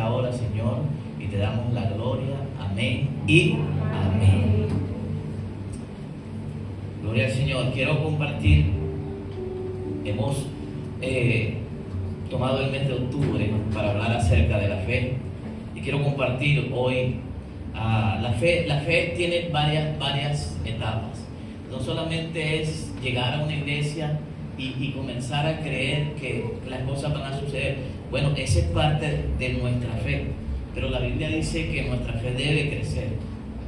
esta hora, Señor, y te damos la gloria. Amén y amén. Gloria al Señor. Quiero compartir, hemos tomado el mes de octubre para hablar acerca de la fe, y quiero compartir hoy la fe tiene varias etapas. No solamente es llegar a una iglesia y comenzar a creer que las cosas van a suceder. Bueno, esa es parte de nuestra fe, pero la Biblia dice que nuestra fe debe crecer,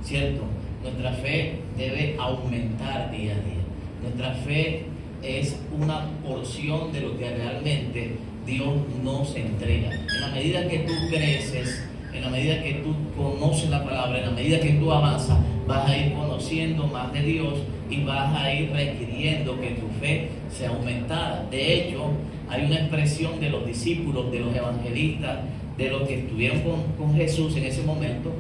¿cierto? Nuestra fe debe aumentar día a día. Nuestra fe es una porción de lo que realmente Dios nos entrega. En la medida que tú creces, en la medida que tú conoces la palabra, en la medida que tú avanzas, vas a ir conociendo más de Dios y vas a ir requiriendo que tu fe sea aumentada. De hecho, hay una expresión de los discípulos, de los evangelistas, de los que estuvieron con Jesús en ese momento,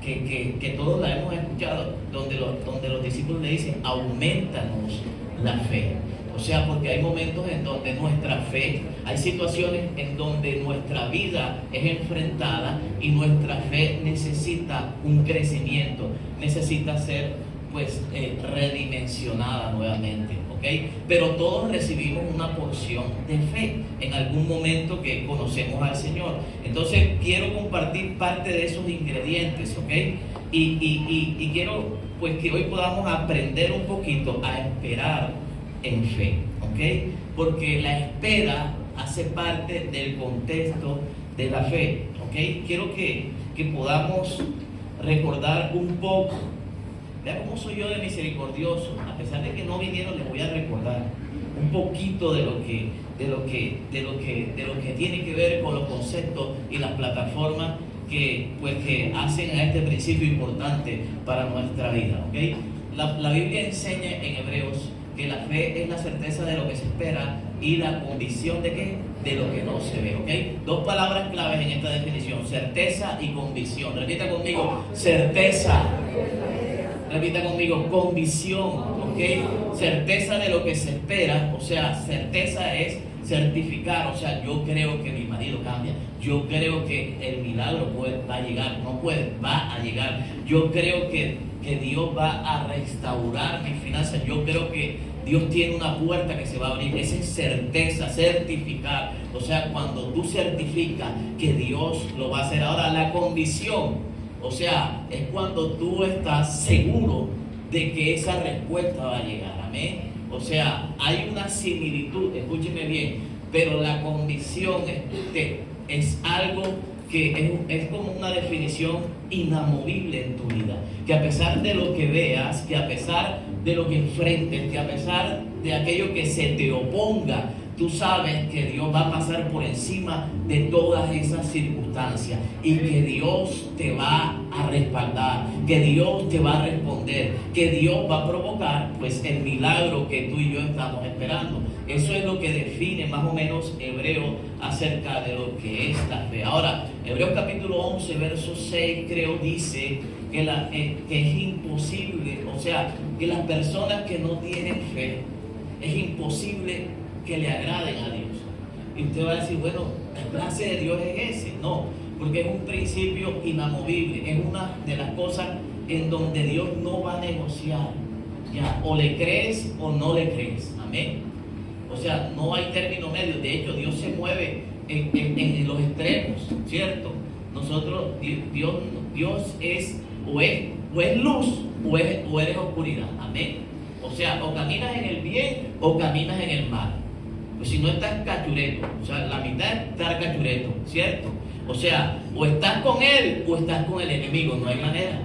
que todos la hemos escuchado, donde los discípulos le dicen: aumentanos la fe. O sea, porque hay momentos en donde nuestra fe, hay situaciones en donde nuestra vida es enfrentada y nuestra fe necesita un crecimiento, necesita ser redimensionada nuevamente, ¿ok? Pero todos recibimos una porción de fe en algún momento que conocemos al Señor. Entonces quiero compartir parte de esos ingredientes, ¿ok? Y quiero que hoy podamos aprender un poquito a esperar en fe, ¿ok? Porque la espera hace parte del contexto de la fe, ¿ok? Quiero que podamos recordar un poco. Vea cómo soy yo de misericordioso. A pesar de que no vinieron, les voy a recordar un poquito de lo que tiene que ver con los conceptos y las plataformas que hacen a este principio importante para nuestra vida, ¿ok? La Biblia enseña en Hebreos que la fe es la certeza de lo que se espera y la convicción de ¿qué? De lo que no se ve, ¿ok? Dos palabras claves en esta definición: certeza y convicción. Repita conmigo: certeza. Repita conmigo: convicción, ¿ok? Certeza de lo que se espera, o sea, certeza es certificar, o sea, yo creo que mi marido cambia, yo creo que el milagro va a llegar, va a llegar, yo creo que Dios va a restaurar mis finanzas, yo creo que Dios tiene una puerta que se va a abrir. Esa es certeza, certificar, o sea, cuando tú certificas que Dios lo va a hacer. Ahora, la convicción, o sea, es cuando tú estás seguro de que esa respuesta va a llegar. Amén. O sea, hay una similitud, escúcheme bien, pero la convicción es algo que es como una definición inamovible en tu vida. Que a pesar de lo que veas, que a pesar de lo que enfrentes, que a pesar de aquello que se te oponga, tú sabes que Dios va a pasar por encima de todas esas circunstancias y que Dios te va a respaldar, que Dios te va a responder, que Dios va a provocar el milagro que tú y yo estamos esperando. Eso es lo que define más o menos Hebreo acerca de lo que es la fe. Ahora, Hebreos capítulo 11, verso 6, creo, dice que es imposible, o sea, que las personas que no tienen fe, es imposible que le agraden a Dios. Y usted va a decir: bueno, ¿qué clase de Dios es ese? No, porque es un principio inamovible, es una de las cosas en donde Dios no va a negociar. Ya, o le crees o no le crees. Amén. O sea, no hay término medio. De hecho, Dios se mueve en los extremos, ¿cierto? Nosotros, Dios es o es luz o eres oscuridad. Amén. O sea, o caminas en el bien o caminas en el mal. Pues si no estás cachureto, o sea, la mitad es estar cachureto, ¿cierto? O sea, o estás con él o estás con el enemigo, no hay manera.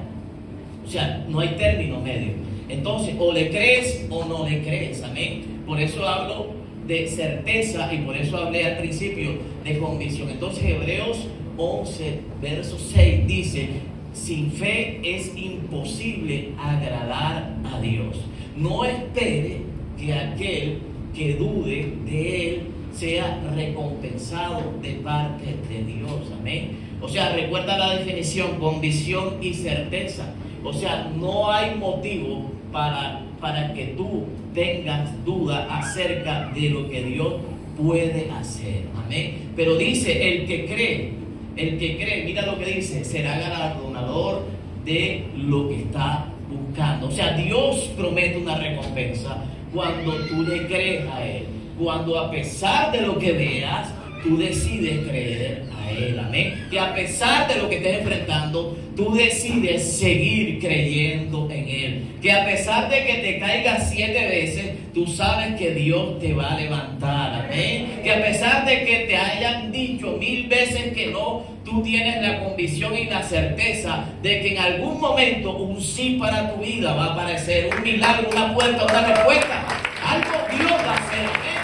O sea, no hay término medio. Entonces, o le crees o no le crees, amén. Por eso hablo de certeza y por eso hablé al principio de convicción. Entonces, Hebreos 11, verso 6 dice: sin fe es imposible agradar a Dios. No espere que aquel que dude de él sea recompensado de parte de Dios. Amén. O sea, recuerda la definición: convicción y certeza. O sea, no hay motivo para que tú tengas duda acerca de lo que Dios puede hacer. Amén. Pero dice: el que cree El que cree, mira lo que dice, será galardonador de lo que está buscando. O sea, Dios promete una recompensa cuando tú le crees a Él. Cuando a pesar de lo que veas, tú decides creer a Él. Amén. Que a pesar de lo que estés enfrentando, tú decides seguir creyendo en Él. Que a pesar de que te caigas 7 veces, tú sabes que Dios te va a levantar. Amén. Que a pesar de que te hayan dicho 1000 veces que no, tú tienes la convicción y la certeza de que en algún momento un sí para tu vida va a aparecer. Un milagro, una puerta, una respuesta. Algo Dios va a hacer. Amén.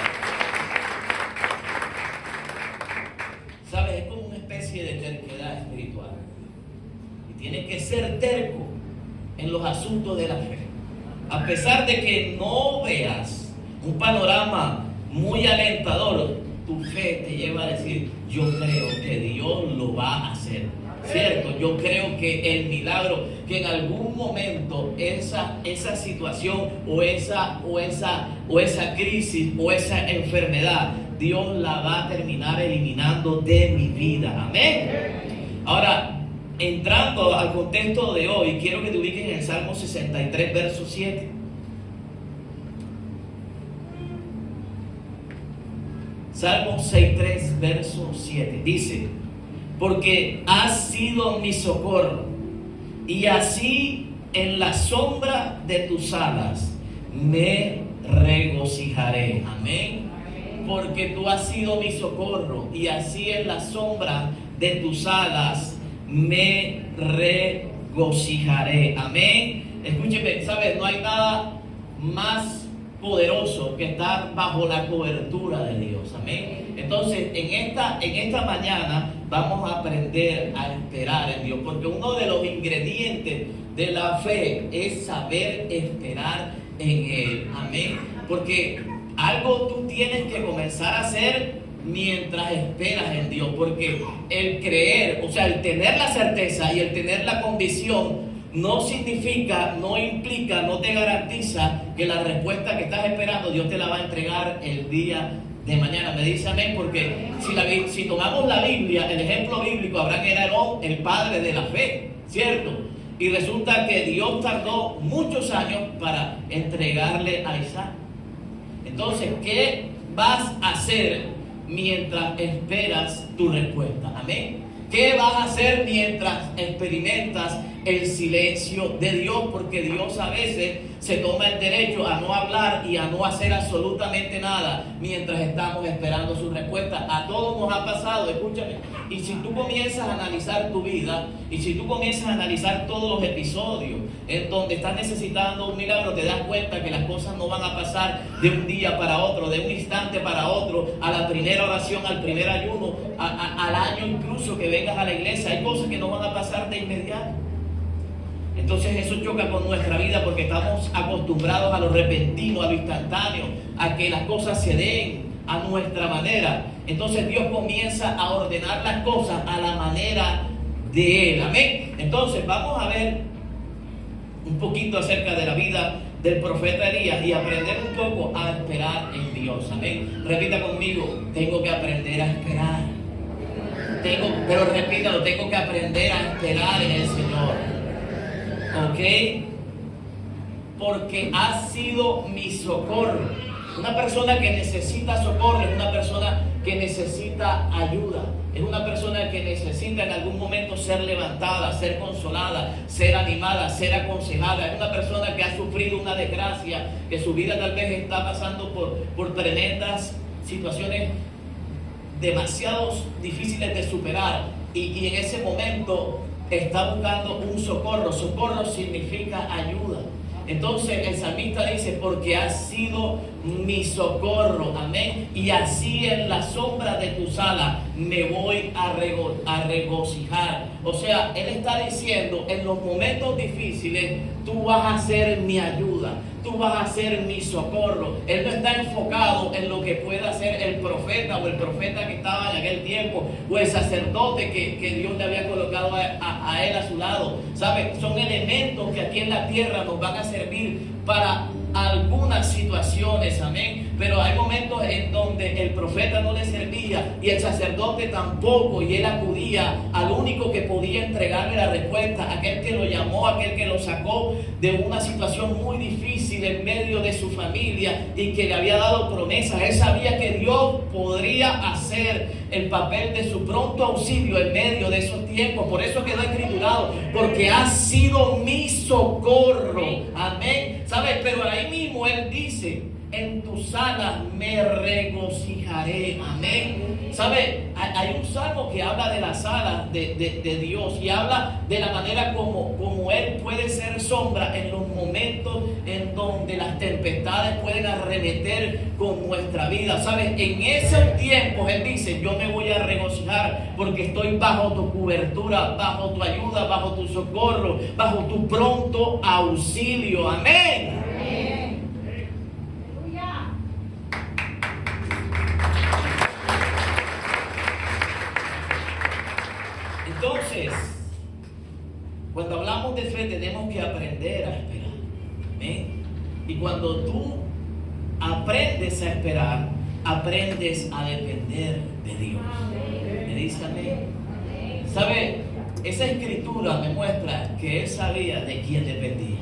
¿Sabes? Es como una especie de terquedad espiritual. Y tienes que ser terco en los asuntos de la fe. A pesar de que no veas un panorama muy alentador, tu fe te lleva a decir, yo creo que Dios lo va a hacer. ¿Cierto? Yo creo que el milagro, que en algún momento esa situación o esa crisis o esa enfermedad, Dios la va a terminar eliminando de mi vida. Amén. Ahora, entrando al contexto de hoy, quiero que te ubiques en el Salmo 63, verso 7. Salmo 63, verso 7. Dice, porque has sido mi socorro, y así en la sombra de tus alas me regocijaré. Amén. Porque tú has sido mi socorro, y así en la sombra de tus alas me regocijaré. Amén. Escúcheme, ¿sabes? No hay nada más poderoso que estar bajo la cobertura de Dios. Amén. Entonces, en esta mañana vamos a aprender a esperar en Dios, porque uno de los ingredientes de la fe es saber esperar en Él. Amén. Porque algo tú tienes que comenzar a hacer mientras esperas en Dios, porque el creer, o sea, el tener la certeza y el tener la convicción no significa, no implica, no te garantiza que la respuesta que estás esperando Dios te la va a entregar el día de mañana. Me dice amén, porque si tomamos la Biblia, el ejemplo bíblico, Abraham era el padre de la fe, ¿cierto? Y resulta que Dios tardó muchos años para entregarle a Isaac. Entonces, ¿qué vas a hacer mientras esperas tu respuesta? Amén. ¿Qué vas a hacer mientras experimentas el silencio de Dios? Porque Dios a veces se toma el derecho a no hablar y a no hacer absolutamente nada mientras estamos esperando su respuesta. A todos nos ha pasado, escúchame. Y si tú comienzas a analizar tu vida, y si tú comienzas a analizar todos los episodios en donde estás necesitando un milagro, te das cuenta que las cosas no van a pasar de un día para otro, de un instante para otro, a la primera oración, al primer ayuno, al año incluso que vengas a la iglesia. Hay cosas que no van a pasar de inmediato. Entonces eso choca con nuestra vida, porque estamos acostumbrados a lo repentino, a lo instantáneo, a que las cosas se den a nuestra manera. Entonces Dios comienza a ordenar las cosas a la manera de Él. Amén. Entonces vamos a ver un poquito acerca de la vida del profeta Elías y aprender un poco a esperar en Dios. Amén. Repita conmigo, tengo que aprender a esperar. Pero repítalo, tengo que aprender a esperar en el Señor. ¿Ok? Porque ha sido mi socorro. Una persona que necesita socorro es una persona que necesita ayuda. Es una persona que necesita en algún momento ser levantada, ser consolada, ser animada, ser aconsejada. Es una persona que ha sufrido una desgracia, que su vida tal vez está pasando por tremendas situaciones demasiado difíciles de superar. Y en ese momento está buscando un socorro. Socorro significa ayuda. Entonces el salmista dice, porque has sido mi socorro, amén, y así en la sombra de tus alas me voy a regocijar. O sea, él está diciendo, en los momentos difíciles tú vas a ser mi ayuda, tú vas a ser mi socorro. Él no está enfocado en lo que pueda hacer el profeta o el profeta que estaba en aquel tiempo, o el sacerdote que Dios le había colocado a él a su lado. ¿Sabe? Son elementos que aquí en la tierra nos van a servir para algunas situaciones, amén. Pero hay momentos en donde el profeta no le servía y el sacerdote tampoco, y él acudía al único que podía entregarle la respuesta, aquel que lo llamó, aquel que lo sacó de una situación muy difícil en medio de su familia y que le había dado promesas. Él sabía que Dios podría hacer el papel de su pronto auxilio en medio de esos tiempos. Por eso quedó escriturado, porque ha sido mi socorro, amén. ¿Sabes? Pero ahí mismo él dice: en tu sala me regocijaré, amén. ¿Sabe? Hay un salmo que habla de la sala de Dios y habla de la manera como Él puede ser sombra en los momentos en donde las tempestades pueden arremeter con nuestra vida. ¿Sabes? En esos tiempos Él dice: yo me voy a regocijar porque estoy bajo tu cobertura, bajo tu ayuda, bajo tu socorro, bajo tu pronto auxilio, amén. Entonces, cuando hablamos de fe tenemos que aprender a esperar, ¿amén? Y cuando tú aprendes a esperar, aprendes a depender de Dios. ¿Me dice amén? ¿Sabe? Esa escritura me muestra que él sabía de quién dependía.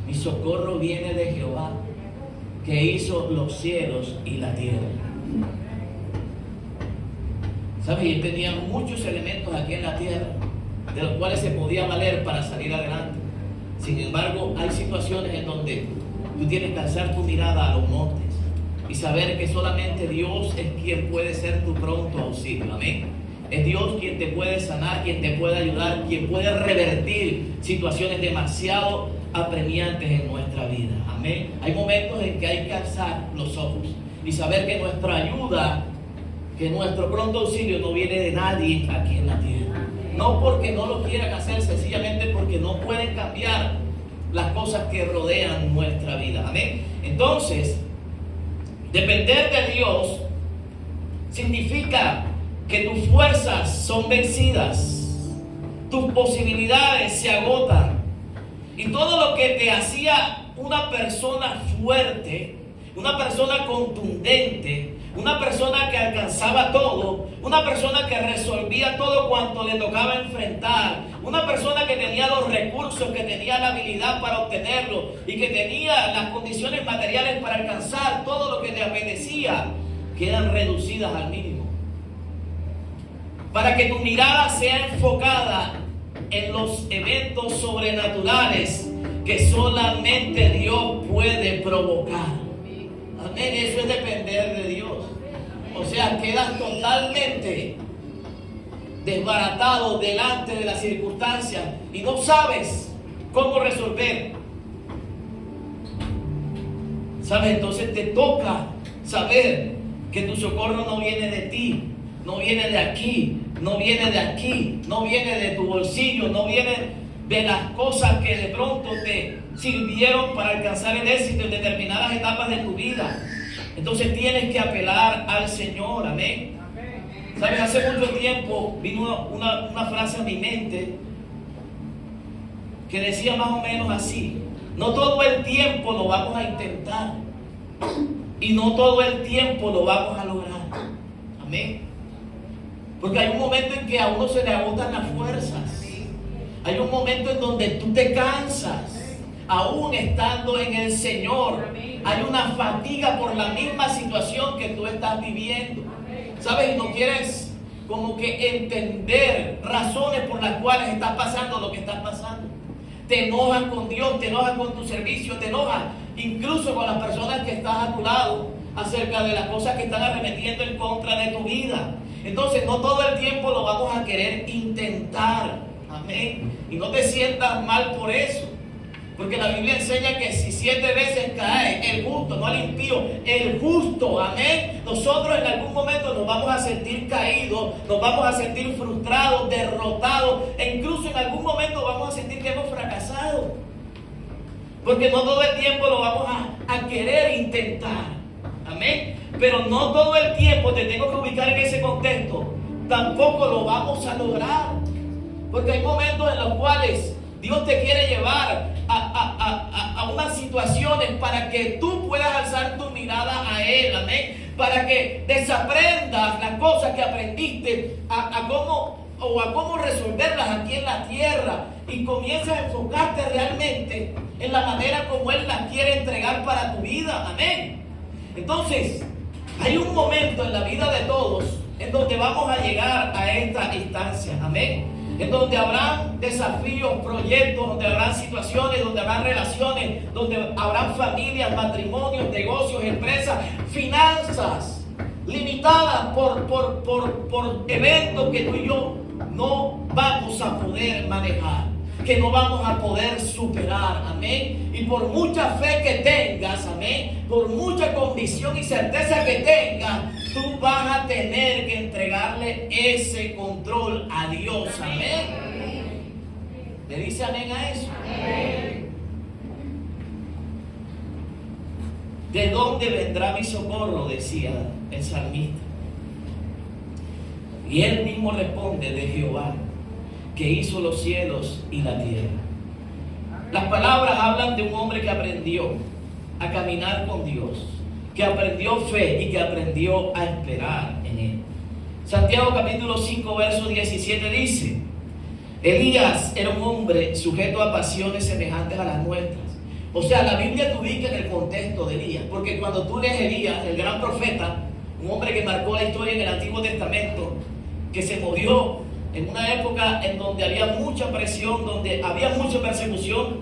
Mi socorro viene de Jehová, que hizo los cielos y la tierra. ¿Sabes? Y él tenía muchos elementos aquí en la tierra, de los cuales se podía valer para salir adelante. Sin embargo, hay situaciones en donde tú tienes que alzar tu mirada a los montes y saber que solamente Dios es quien puede ser tu pronto auxilio, amén. Es Dios quien te puede sanar, quien te puede ayudar, quien puede revertir situaciones demasiado apremiantes en nuestra vida, amén. Hay momentos en que hay que alzar los ojos y saber que nuestra ayuda, que nuestro pronto auxilio no viene de nadie aquí en la tierra. No porque no lo quieran hacer, sencillamente porque no pueden cambiar las cosas que rodean nuestra vida, amén. Entonces, depender de Dios significa que tus fuerzas son vencidas, tus posibilidades se agotan, y todo lo que te hacía una persona fuerte, una persona contundente, una persona que alcanzaba todo, una persona que resolvía todo cuanto le tocaba enfrentar, una persona que tenía los recursos, que tenía la habilidad para obtenerlo y que tenía las condiciones materiales para alcanzar todo lo que le apetecía, quedan reducidas al mínimo. Para que tu mirada sea enfocada en los eventos sobrenaturales que solamente Dios puede provocar. Amén, eso es depender de Dios. O sea, quedas totalmente desbaratado delante de las circunstancias y no sabes cómo resolver. ¿Sabes? Entonces te toca saber que tu socorro no viene de ti, no viene de aquí, no viene de aquí, no viene de tu bolsillo, no viene de las cosas que de pronto te sirvieron para alcanzar el éxito en determinadas etapas de tu vida. Entonces tienes que apelar al Señor, amén. ¿Sabes? Hace mucho tiempo vino una frase a mi mente que decía más o menos así: no todo el tiempo lo vamos a intentar y no todo el tiempo lo vamos a lograr, amén. Porque hay un momento en que a uno se le agotan las fuerzas. Hay un momento en donde tú te cansas, aún estando en el Señor. Hay una fatiga por la misma situación que tú estás viviendo, ¿sabes? Y no quieres como que entender razones por las cuales estás pasando lo que estás pasando. Te enojas con Dios, te enojas con tu servicio, te enojas incluso con las personas que estás a tu lado acerca de las cosas que están arremetiendo en contra de tu vida. Entonces no todo el tiempo lo vamos a querer intentar, amén. Y no te sientas mal por eso, porque la Biblia enseña que si 7 veces cae el justo, no al impío, el justo, amén. Nosotros en algún momento nos vamos a sentir caídos, nos vamos a sentir frustrados, derrotados, e incluso en algún momento vamos a sentir que hemos fracasado, porque no todo el tiempo lo vamos a querer intentar, amén. Pero no todo el tiempo, te tengo que ubicar en ese contexto, tampoco lo vamos a lograr, porque hay momentos en los cuales Dios te quiere llevar a unas situaciones para que tú puedas alzar tu mirada a Él, amén, para que desaprendas las cosas que aprendiste a cómo resolverlas aquí en la tierra y comiences a enfocarte realmente en la manera como Él las quiere entregar para tu vida, amén. Entonces, hay un momento en la vida de todos en donde vamos a llegar a esta instancia, amén, en donde habrán desafíos, proyectos, donde habrán situaciones, donde habrán relaciones, donde habrán familias, matrimonios, negocios, empresas, finanzas limitadas por eventos que tú y yo no vamos a poder manejar, que no vamos a poder superar, amén. Y por mucha fe que tengas, amén, por mucha convicción y certeza que tengas, tú vas a tener que entregarle ese control a Dios, amén. ¿Le dice amén a eso? Amén. ¿De dónde vendrá mi socorro?, decía el salmista. Y él mismo responde: de Jehová, que hizo los cielos y la tierra. Las palabras hablan de un hombre que aprendió a caminar con Dios, que aprendió fe y que aprendió a esperar en Él. Santiago capítulo 5 verso 17 dice: Elías era un hombre sujeto a pasiones semejantes a las nuestras. O sea, la Biblia te ubica en el contexto de Elías, porque cuando tú lees Elías, el gran profeta, un hombre que marcó la historia en el Antiguo Testamento, que se movió en una época en donde había mucha presión, donde había mucha persecución,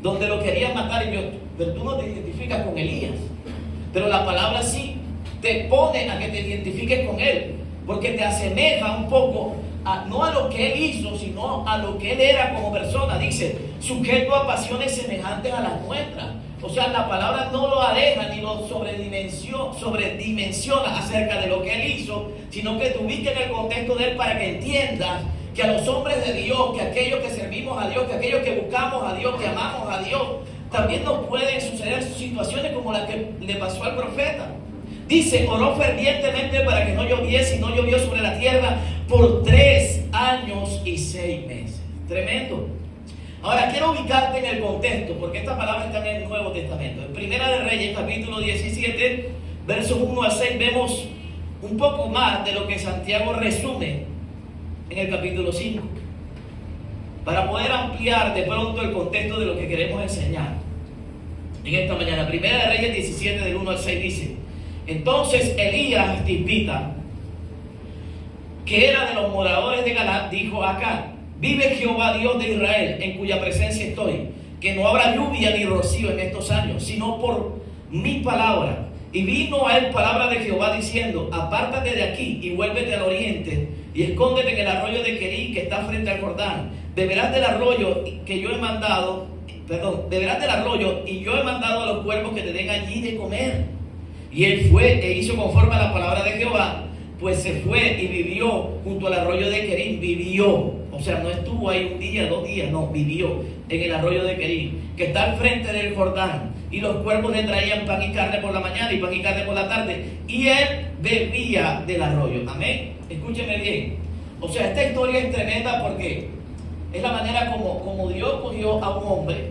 donde lo querían matar, pero tú no te identificas con Elías. Pero la palabra sí te pone a que te identifiques con él, porque te asemeja un poco no a lo que él hizo, sino a lo que él era como persona. Dice, sujeto a pasiones semejantes a las nuestras. O sea, la palabra no lo aleja ni lo sobredimensiona acerca de lo que él hizo, sino que te ubica en el contexto de él para que entiendas que a los hombres de Dios, que aquellos que servimos a Dios, que aquellos que buscamos a Dios, que amamos a Dios, también nos pueden suceder situaciones como la que le pasó al profeta. Dice, oró fervientemente para que no lloviese, y no llovió sobre la tierra por 3 años y 6 meses. Tremendo. Ahora quiero ubicarte en el contexto, porque esta palabra está en el Nuevo Testamento. En Primera de Reyes, capítulo 17, versos 1 a 6, vemos un poco más de lo que Santiago resume en el capítulo 5, para poder ampliar de pronto el contexto de lo que queremos enseñar en esta mañana. Primera de Reyes 17, del 1 al 6 dice: Entonces Elías Tisbita, que era de los moradores de Galaad, dijo a Acab: Vive Jehová Dios de Israel, en cuya presencia estoy, que no habrá lluvia ni rocío en estos años, sino por mi palabra. Y vino a él palabra de Jehová diciendo: Apártate de aquí y vuélvete al oriente, y escóndete en el arroyo de Querí, que está frente al Jordán. Beberás del arroyo que yo he mandado, beberás del arroyo, y yo he mandado a los cuervos que te den allí de comer. Y él fue e hizo conforme a la palabra de Jehová, pues se fue y vivió junto al arroyo de Querí. Vivió, o sea, no estuvo ahí un día, 2 días, no, vivió en el arroyo de Querí, que está al frente del Jordán. Y los cuervos le traían pan y carne por la mañana y pan y carne por la tarde, y él bebía del arroyo. Amén. Escúcheme bien. O sea, esta historia es tremenda porque es la manera como Dios cogió a un hombre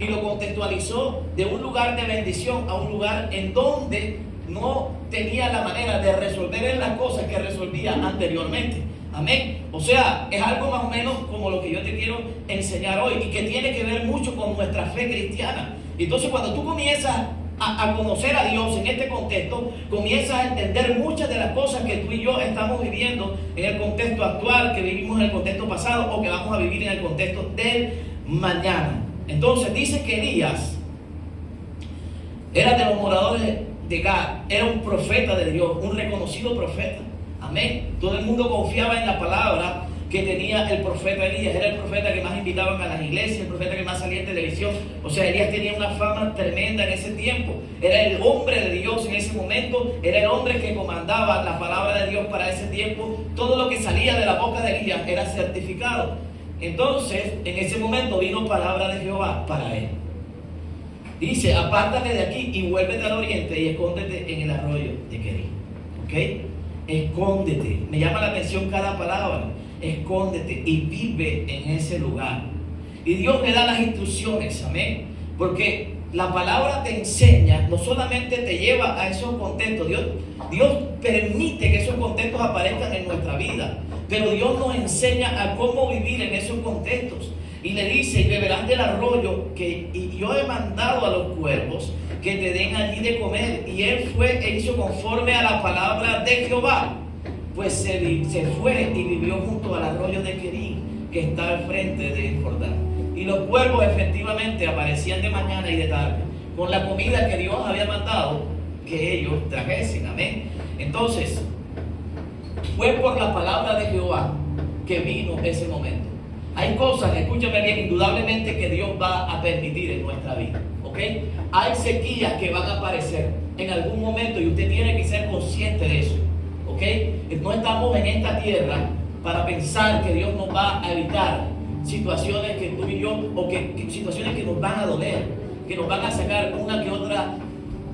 y lo contextualizó de un lugar de bendición a un lugar en donde no tenía la manera de resolver las cosas que resolvía anteriormente. Amén. O sea, es algo más o menos como lo que yo te quiero enseñar hoy, y que tiene que ver mucho con nuestra fe cristiana. Entonces, cuando tú comienzas a conocer a Dios en este contexto, comienzas a entender muchas de las cosas que tú y yo estamos viviendo en el contexto actual, que vivimos en el contexto pasado, o que vamos a vivir en el contexto del mañana. Entonces dice que Elías era de los moradores de Gad, era un profeta de Dios, un reconocido profeta. Amén. Todo el mundo confiaba en la palabra que tenía el profeta Elías. Era el profeta que más invitaban a las iglesias, el profeta que más salía en televisión. O sea, Elías tenía una fama tremenda en ese tiempo. Era el hombre de Dios en ese momento. Era el hombre que comandaba la palabra de Dios para ese tiempo. Todo lo que salía de la boca de Elías era certificado. Entonces, en ese momento vino palabra de Jehová para él. Dice: apártate de aquí y vuélvete al oriente y escóndete en el arroyo de Querí. ¿Ok? Escóndete. Me llama la atención cada palabra. Escóndete y vive en ese lugar. Y Dios le da las instrucciones, amén. Porque la palabra te enseña, no solamente te lleva a esos contextos. Dios permite que esos contextos aparezcan en nuestra vida, pero Dios nos enseña a cómo vivir en esos contextos. Y le dice: y beberán del arroyo y yo he mandado a los cuervos que te den allí de comer. Y él fue e hizo conforme a la palabra de Jehová. Pues se fue y vivió junto al arroyo de Querí, que está al frente de Jordán. Y los cuervos efectivamente aparecían de mañana y de tarde, con la comida que Dios había mandado que ellos trajesen. Amén. Entonces, fue por la palabra de Jehová que vino ese momento. Hay cosas, escúchame bien, indudablemente que Dios va a permitir en nuestra vida, ¿ok? Hay sequías que van a aparecer en algún momento y usted tiene que ser consciente de eso, ¿ok? No estamos en esta tierra para pensar que Dios nos va a evitar situaciones que tú y yo, o que situaciones que nos van a doler, que nos van a sacar una que otra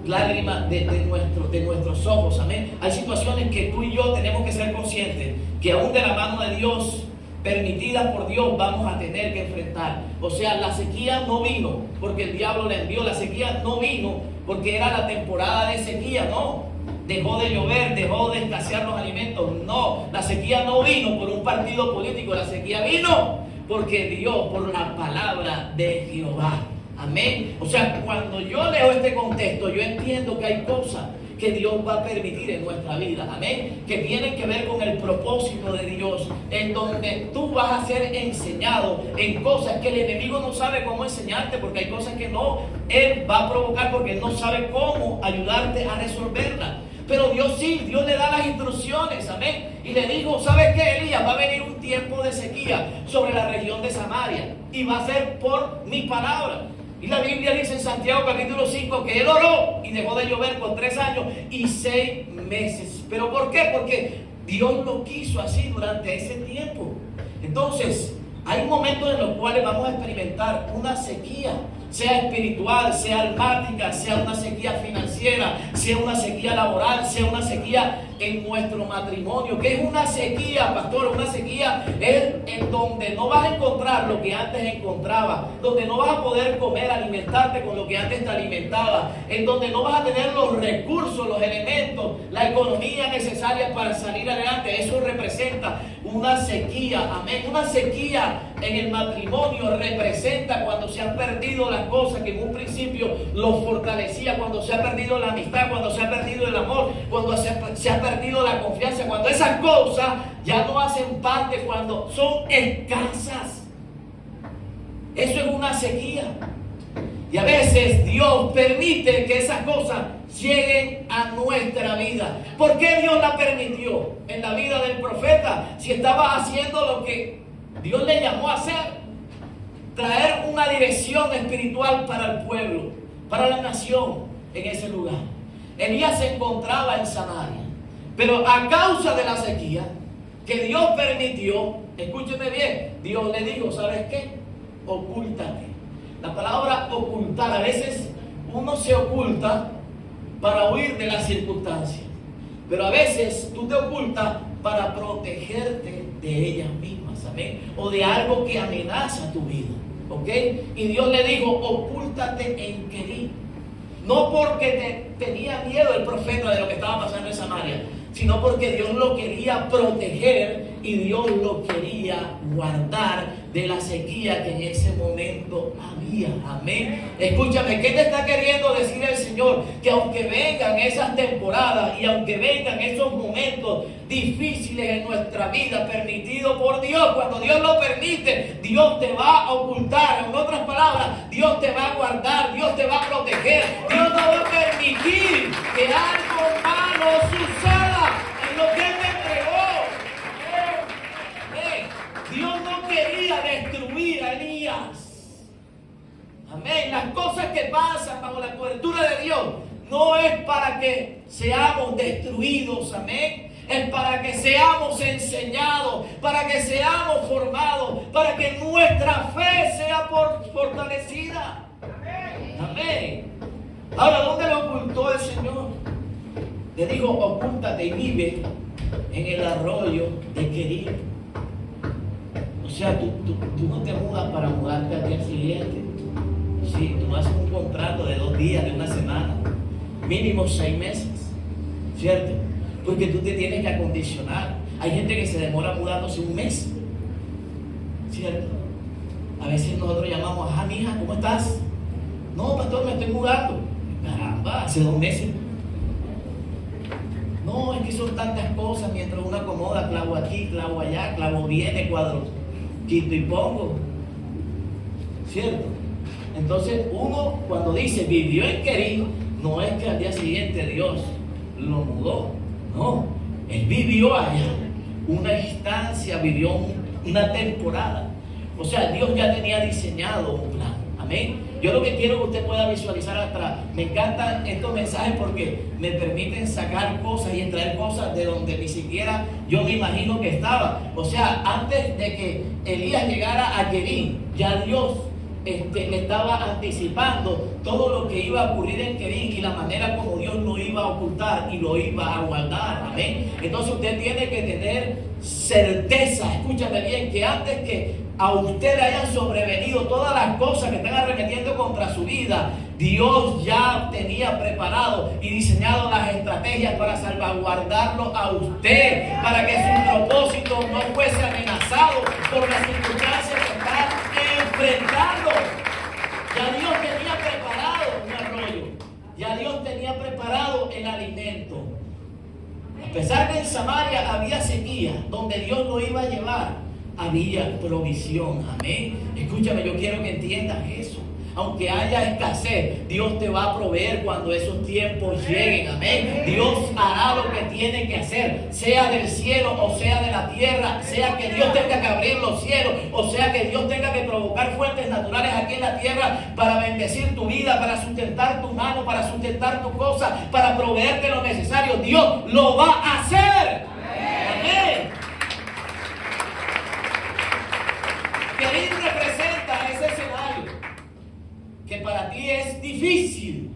lágrima de nuestros ojos, amén. Hay situaciones que tú y yo tenemos que ser conscientes que aún de la mano de Dios, permitidas por Dios, vamos a tener que enfrentar. O sea, la sequía no vino porque el diablo la envió, la sequía no vino porque era la temporada de sequía, no. Dejó de llover, dejó de escasear los alimentos, no. La sequía no vino por un partido político, la sequía vino porque Dios, por la palabra de Jehová. Amén. O sea, cuando yo leo este contexto, yo entiendo que hay cosas que Dios va a permitir en nuestra vida. Amén. Que tienen que ver con el propósito de Dios, en donde tú vas a ser enseñado en cosas que el enemigo no sabe cómo enseñarte, porque hay cosas que él va a provocar porque él no sabe cómo ayudarte a resolverlas. Pero Dios sí, Dios le da las instrucciones, amén. Y le dijo: ¿sabes qué, Elías? Va a venir un tiempo de sequía sobre la región de Samaria, y va a ser por mi palabra. Y la Biblia dice en Santiago capítulo 5 que él oró y dejó de llover por 3 años y 6 meses. ¿Pero por qué? Porque Dios lo quiso así durante ese tiempo. Entonces, hay momentos en los cuales vamos a experimentar una sequía, sea espiritual, sea almática, sea una sequía financiera, sea una sequía laboral, sea una sequía en nuestro matrimonio. ¿Qué es una sequía, pastor? Una sequía es en donde no vas a encontrar lo que antes encontrabas, donde no vas a poder comer, alimentarte con lo que antes te alimentaba, en donde no vas a tener los recursos, los elementos, la economía necesaria para salir adelante. Eso representa una sequía, amén. Una sequía en el matrimonio representa cuando se han perdido las cosas que en un principio los fortalecía, cuando se ha perdido la amistad, cuando se ha perdido el amor, cuando se ha perdido la confianza, cuando esas cosas ya no hacen parte, cuando son escasas. Eso es una sequía. Y a veces Dios permite que esas cosas lleguen a nuestra vida. ¿Por qué Dios la permitió en la vida del profeta si estaba haciendo lo que Dios le llamó a hacer? Traer una dirección espiritual para el pueblo, para la nación en ese lugar. Elías se encontraba en Samaria, pero a causa de la sequía que Dios permitió, escúcheme bien, Dios le dijo: ¿sabes qué? Ocúltate. La palabra ocultar, a veces uno se oculta para huir de las circunstancias, pero a veces tú te ocultas para protegerte de ellas mismas, amén, o de algo que amenaza tu vida, ¿ok? Y Dios le dijo: ocúltate en Querí. No porque tenía miedo el profeta de lo que estaba pasando en Samaria, sino porque Dios lo quería proteger y Dios lo quería guardar de la sequía que en ese momento había. Amén. Escúchame, ¿qué te está queriendo decir el Señor? Que aunque vengan esas temporadas y aunque vengan esos momentos difíciles en nuestra vida, permitido por Dios, cuando Dios lo permite, Dios te va a ocultar. En otras palabras, Dios te va a guardar, Dios te va a proteger. Dios no va a permitir que algo malo suceda en lo que Él te entregó. Dios no quería destruir a Elías. Amén. Las cosas que pasan bajo la cobertura de Dios no es para que seamos destruidos. Amén. Es para que seamos enseñados, para que seamos formados, para que nuestra fe sea fortalecida. Amén. Ahora, ¿dónde lo ocultó el Señor? Le dijo: ocúltate y vive en el arroyo de Querí. O sea, tú no te mudas para mudarte al día siguiente. Sí, tú haces un contrato de 2 días, de una semana, mínimo 6 meses, ¿cierto? Porque tú te tienes que acondicionar. Hay gente que se demora mudándose 1 mes, ¿cierto? A veces nosotros llamamos, mija, ¿cómo estás? No, pastor, me estoy mudando. Caramba, hace 2 meses. No, es que son tantas cosas, mientras uno acomoda, clavo aquí, clavo allá, clavo viene, cuadro, quito y pongo, ¿cierto? Entonces uno cuando dice vivió en Querín, no es que al día siguiente Dios lo mudó, no, él vivió allá una instancia, vivió una temporada. O sea, Dios ya tenía diseñado un plan. Amén. Yo lo que quiero que usted pueda visualizar atrás. Me encantan estos mensajes porque me permiten sacar cosas y extraer cosas de donde ni siquiera yo me imagino que estaba. O sea, antes de que Elías llegara a Querín, ya Dios le estaba anticipando todo lo que iba a ocurrir en Querín y la manera como Dios lo iba a ocultar y lo iba a guardar. Amén. Entonces usted tiene que tener certeza, escúchame bien, que antes que a usted le hayan sobrevenido todas las cosas que están arremetiendo contra su vida, Dios ya tenía preparado y diseñado las estrategias para salvaguardarlo a usted, para que su propósito no fuese amenazado por las circunstancias que está enfrentando. Ya Dios tenía preparado un arroyo, ya Dios tenía preparado el alimento. A pesar de en Samaria había sequía, donde Dios lo iba a llevar, había provisión. Amén. Escúchame, yo quiero que entiendas eso. Aunque haya escasez, Dios te va a proveer cuando esos tiempos lleguen. Amén. Dios hará lo que tiene que hacer, sea del cielo o sea de la tierra, sea que Dios tenga que abrir los cielos o sea que Dios tenga que provocar fuentes naturales aquí en la tierra para bendecir tu vida, para sustentar tu mano, para sustentar tu cosa, para proveerte lo necesario. Dios lo va a hacer. Amén. Querín representa ese escenario que para ti es difícil,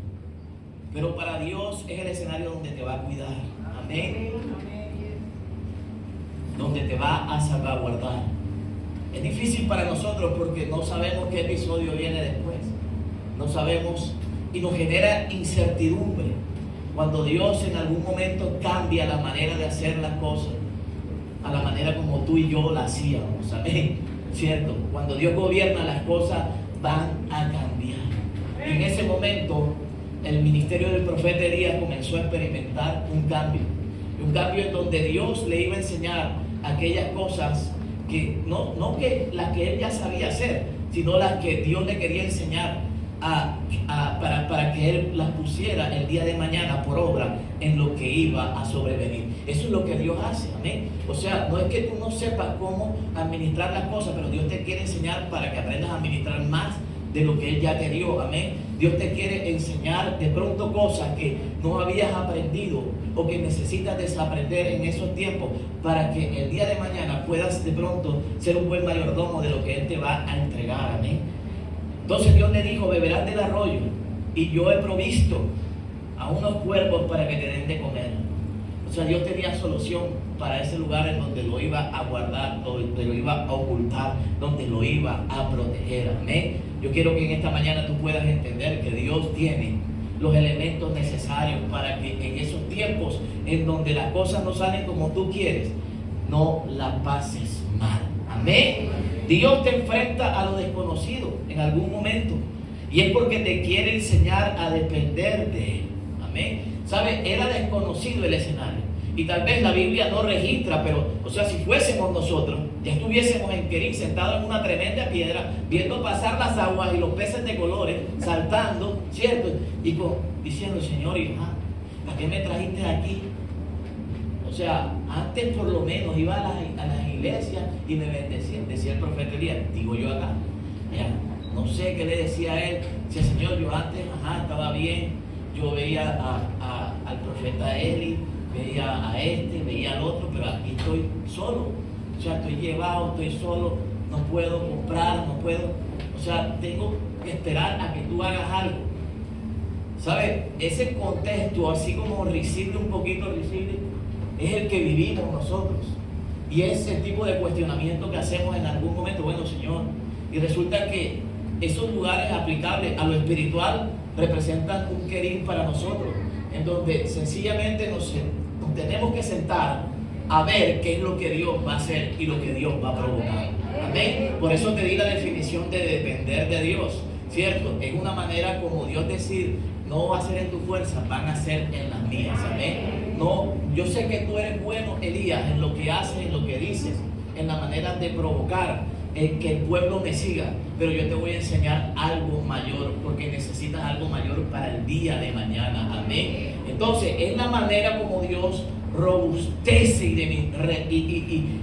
pero para Dios es el escenario donde te va a cuidar. Amén. Donde te va a salvaguardar. Es difícil para nosotros porque no sabemos qué episodio viene después. No sabemos y nos genera incertidumbre cuando Dios en algún momento cambia la manera de hacer las cosas a la manera como tú y yo la hacíamos. Amén. ¿Cierto? Cuando Dios gobierna, las cosas van a cambiar. Y en ese momento el ministerio del profeta Elías comenzó a experimentar un cambio en donde Dios le iba a enseñar aquellas cosas que no que las que él ya sabía hacer, sino las que Dios le quería enseñar para que él las pusiera el día de mañana por obra en lo que iba a sobrevenir. Eso es lo que Dios hace. Amén. O sea, no es que tú no sepas cómo administrar las cosas, pero Dios te quiere enseñar para que aprendas a administrar más de lo que Él ya te dio. Amén. Dios te quiere enseñar de pronto cosas que no habías aprendido o que necesitas desaprender en esos tiempos para que el día de mañana puedas de pronto ser un buen mayordomo de lo que Él te va a entregar. Amén. Entonces Dios le dijo, beberás del arroyo y yo he provisto a unos cuervos para que te den de comer. O sea, Dios tenía solución para ese lugar en donde lo iba a guardar, donde lo iba a ocultar, donde lo iba a proteger. Amén. Yo quiero que en esta mañana tú puedas entender que Dios tiene los elementos necesarios para que en esos tiempos en donde las cosas no salen como tú quieres, no la pases mal. Amén. Dios te enfrenta a lo desconocido en algún momento y es porque te quiere enseñar a depender de Él. Amén. ¿Sabe? Era desconocido el escenario y tal vez la Biblia no registra, pero, o sea, si fuésemos nosotros, ya estuviésemos en Querín sentados en una tremenda piedra, viendo pasar las aguas y los peces de colores, saltando, ¿cierto? Y diciendo, Señor, ¿a qué me trajiste aquí? O sea, antes por lo menos iba a las iglesias y me bendecía, decía el profeta Elías, digo yo acá, ya, no sé qué le decía a él, decía, Señor, yo antes, estaba bien, yo veía al profeta Eli, veía a veía al otro, pero aquí estoy solo, o sea, estoy llevado, estoy solo, no puedo comprar, no puedo, o sea, tengo que esperar a que tú hagas algo. ¿Sabes? Ese contexto, así como risible, un poquito risible, es el que vivimos nosotros. Y ese tipo de cuestionamiento que hacemos en algún momento, bueno, Señor, y resulta que esos lugares aplicables a lo espiritual representan un querín para nosotros, en donde sencillamente nos tenemos que sentar a ver qué es lo que Dios va a hacer y lo que Dios va a provocar. Amén. Por eso te di la definición de depender de Dios, ¿cierto? Es una manera como Dios decir, no va a ser en tu fuerza, van a ser en las mías. Amén. No, yo sé que tú eres bueno, Elías, en lo que haces, en lo que dices, en la manera de provocar que el pueblo me siga, pero yo te voy a enseñar algo mayor, porque necesitas algo mayor para el día de mañana. Amén. Entonces es la manera como Dios robustece y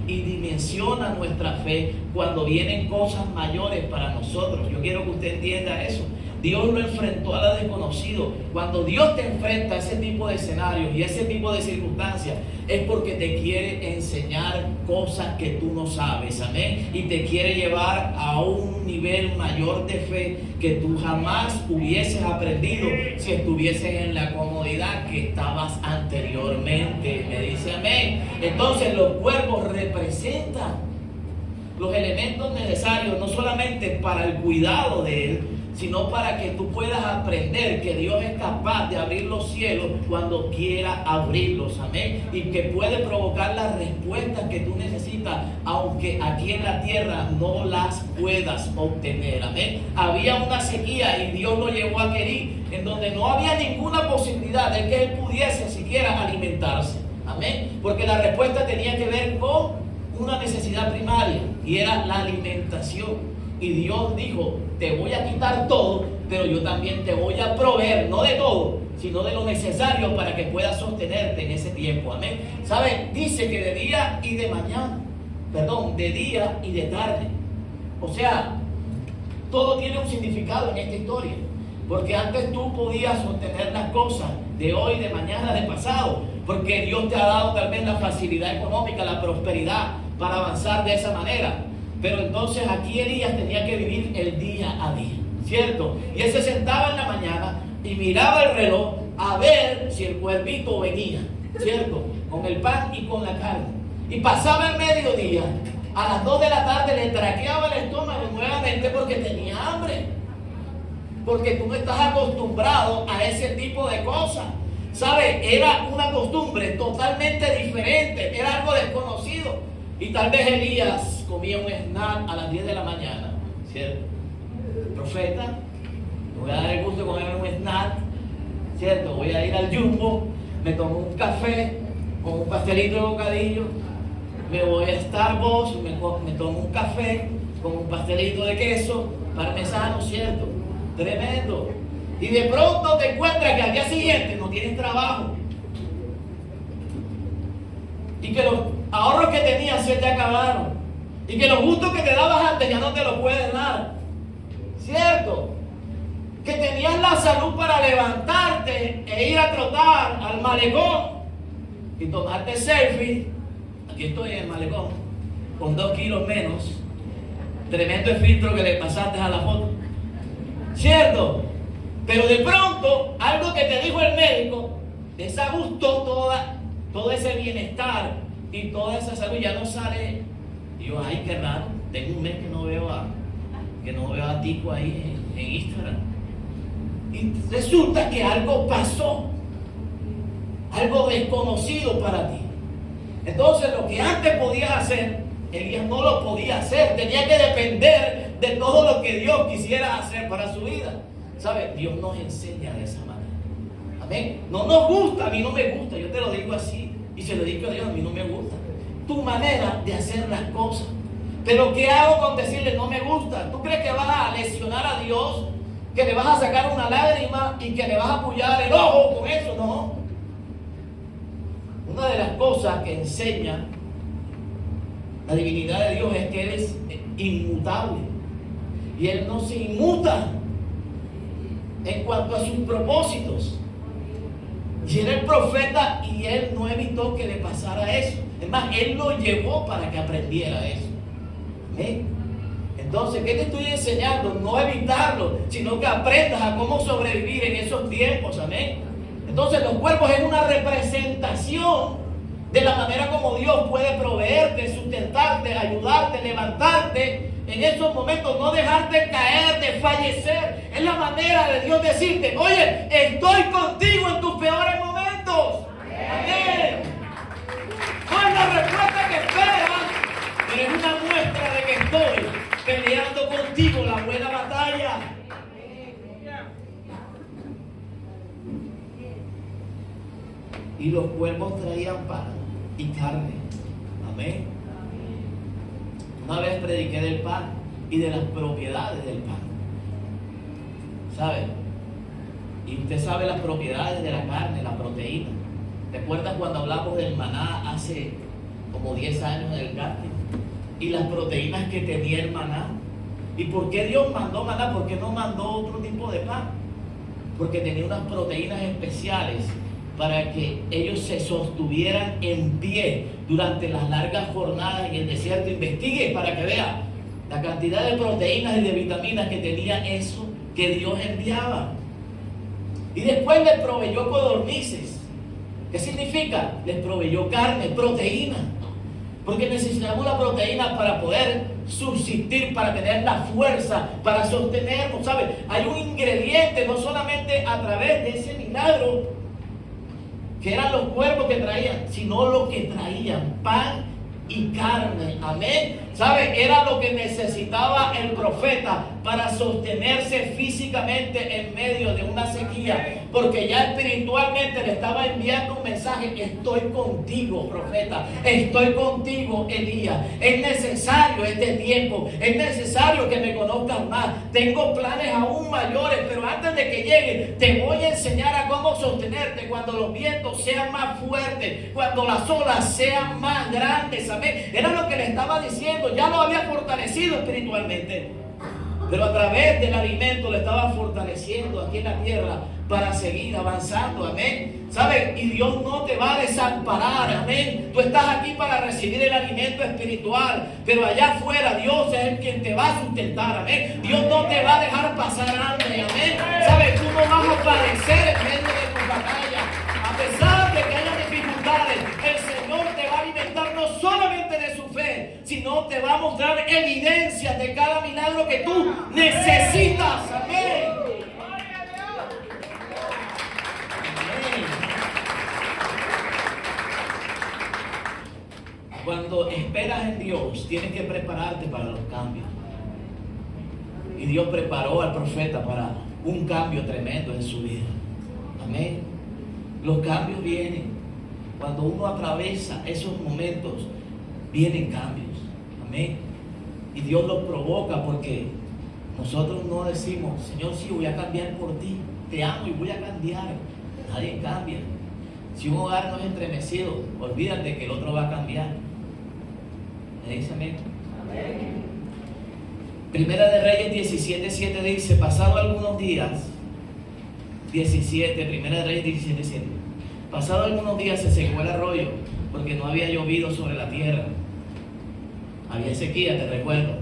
dimensiona nuestra fe cuando vienen cosas mayores para nosotros. Yo quiero que usted entienda eso. Dios lo enfrentó a lo desconocido. Cuando Dios te enfrenta a ese tipo de escenarios y a ese tipo de circunstancias, es porque te quiere enseñar cosas que tú no sabes. Amén. Y te quiere llevar a un nivel mayor de fe que tú jamás hubieses aprendido si estuvieses en la comodidad que estabas anteriormente. Me dice amén. Entonces los cuervos representan los elementos necesarios no solamente para el cuidado de Él, sino para que tú puedas aprender que Dios es capaz de abrir los cielos cuando quiera abrirlos, amén, y que puede provocar las respuestas que tú necesitas, aunque aquí en la tierra no las puedas obtener, amén. Había una sequía y Dios lo llevó a Querí, en donde no había ninguna posibilidad de que él pudiese siquiera alimentarse, amén, porque la respuesta tenía que ver con una necesidad primaria y era la alimentación. Y Dios dijo, te voy a quitar todo, pero yo también te voy a proveer, no de todo, sino de lo necesario para que puedas sostenerte en ese tiempo. Amén. ¿Saben? Dice que de día y de mañana, de día y de tarde. O sea, todo tiene un significado en esta historia. Porque antes tú podías sostener las cosas de hoy, de mañana, de pasado. Porque Dios te ha dado tal vez la facilidad económica, la prosperidad para avanzar de esa manera. Pero entonces aquí Elías tenía que vivir el día a día, ¿cierto? Y él se sentaba en la mañana y miraba el reloj a ver si el cuervito venía, ¿cierto? Con el pan y con la carne. Y pasaba el mediodía, a las 2 de la tarde le traqueaba el estómago nuevamente porque tenía hambre. Porque tú no estás acostumbrado a ese tipo de cosas. ¿Sabes? Era una costumbre totalmente diferente, era algo desconocido. Y tal vez Elías comía un snack a las 10 de la mañana, ¿cierto? Profeta, me voy a dar el gusto de comer un snack, ¿cierto? Voy a ir al Jumbo, me tomo un café con un pastelito de bocadillo, me voy a Starbucks, me tomo un café con un pastelito de queso parmesano, ¿cierto? Tremendo. Y de pronto te encuentras que al día siguiente no tienes trabajo. Y que los ahorros que tenías se te acabaron. Y que los gustos que te dabas antes ya no te los puedes dar. ¿Cierto? Que tenías la salud para levantarte e ir a trotar al malecón y tomarte selfie. Aquí estoy en el malecón, con 2 kilos menos. Tremendo el filtro que le pasaste a la foto. ¿Cierto? Pero de pronto, algo que te dijo el médico, desajustó todo ese bienestar y toda esa salud, ya no sale. Y yo, ay, qué raro, tengo un mes que no veo a Tico ahí en Instagram. Y resulta que algo pasó, algo desconocido para ti. Entonces lo que antes podías hacer, Elías no lo podía hacer, tenía que depender de todo lo que Dios quisiera hacer para su vida. ¿Sabes? Dios nos enseña de esa manera. Amén. No nos gusta, a mí no me gusta, yo te lo digo así y se lo digo a Dios, a mí no me gusta tu manera de hacer las cosas. Pero ¿qué hago con decirle no me gusta? ¿Tú crees que vas a lesionar a Dios? ¿Que le vas a sacar una lágrima y que le vas a apoyar el ojo con eso? No. Una de las cosas que enseña la divinidad de Dios es que Él es inmutable y Él no se inmuta en cuanto a sus propósitos. Y era el profeta y él no evitó que le pasara eso. Es más, él lo llevó para que aprendiera eso. ¿Eh? Entonces, ¿qué te estoy enseñando? No evitarlo, sino que aprendas a cómo sobrevivir en esos tiempos. Amén. Entonces, los cuervos es una representación de la manera como Dios puede proveerte, sustentarte, ayudarte, levantarte. En esos momentos no dejarte caer, de fallecer. Es la manera de Dios decirte: oye, estoy contigo en tus peores momentos. Amén. No es la respuesta que esperas, pero es una muestra de que estoy peleando contigo la buena batalla. Y los cuervos traían pan y carne. Amén. Una vez prediqué del pan y de las propiedades del pan. ¿Sabe? Y usted sabe las propiedades de la carne, la proteína. ¿Recuerdas cuando hablamos del maná hace como 10 años en el cártel? Y las proteínas que tenía el maná. ¿Y por qué Dios mandó maná? ¿Por qué no mandó otro tipo de pan? Porque tenía unas proteínas especiales para que ellos se sostuvieran en pie durante las largas jornadas en el desierto. Investigue para que vea la cantidad de proteínas y de vitaminas que tenía eso que Dios enviaba. Y después les proveyó codornices. ¿Qué significa? Les proveyó carne, proteína. Porque necesitamos la proteína para poder subsistir, para tener la fuerza, para sostenernos, ¿sabes? Hay un ingrediente, no solamente a través de ese milagro, que eran los cuervos que traían, sino lo que traían, pan y carne. Amén. ¿Sabe? Era lo que necesitaba el profeta para sostenerse físicamente en medio de una sequía, porque ya espiritualmente le estaba enviando un mensaje: estoy contigo, profeta, estoy contigo, Elías. Es necesario este tiempo, es necesario que me conozcas más. Tengo planes aún mayores, pero antes de que llegue te voy a enseñar a cómo sostenerte cuando los vientos sean más fuertes, cuando las olas sean más grandes. Amén. Era lo que le estaba diciendo. Ya lo había fortalecido espiritualmente, pero a través del alimento le estaba fortaleciendo aquí en la tierra para seguir avanzando. Amén. ¿Sabes? Y Dios no te va a desamparar. Amén. Tú estás aquí para recibir el alimento espiritual, pero allá afuera Dios es el quien te va a sustentar. Amén. Dios no te va a dejar pasar hambre. Amén. ¿Sabes? Tú no vas a padecer en medio de tu batalla. A pesar de que haya dificultades, el Señor te va a alimentar no solamente de su fe, sino te va a mostrar evidencias de cada milagro que tú necesitas. Amén. Amén. Cuando esperas en Dios, tienes que prepararte para los cambios. Y Dios preparó al profeta para un cambio tremendo en su vida. Amén. Los cambios vienen. Cuando uno atraviesa esos momentos, vienen cambios. Amén. Y Dios los provoca, porque nosotros no decimos: Señor, sí, voy a cambiar por ti, te amo y voy a cambiar. Nadie cambia. Si un hogar no es estremecido, olvídate que el otro va a cambiar. ¿Me dice amén? Amén. Primera de Reyes 17:7 dice: pasado algunos días, 17, Primera de Reyes 17:7. Pasado algunos días se secó el arroyo, porque no había llovido sobre la tierra. Había sequía, te recuerdo.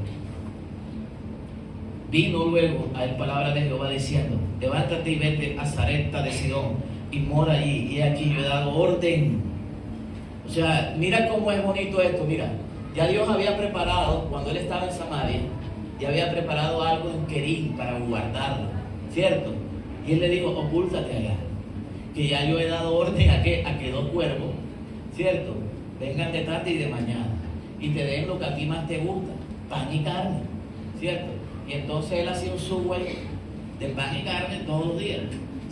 Vino luego a él palabra de Jehová diciendo: levántate y vete a Sarepta de Sidón y mora allí, y aquí yo he dado orden. O sea, mira cómo es bonito esto. Mira, ya Dios había preparado, cuando él estaba en Samaria, ya había preparado algo en Querín para guardarlo, ¿cierto? Y él le dijo: ocúltate allá, que ya yo he dado orden a que 2 cuervos, ¿cierto?, vengan de tarde y de mañana y te den lo que a ti más te gusta, pan y carne, ¿cierto? Y entonces él hacía un subway de pan y carne todos los días.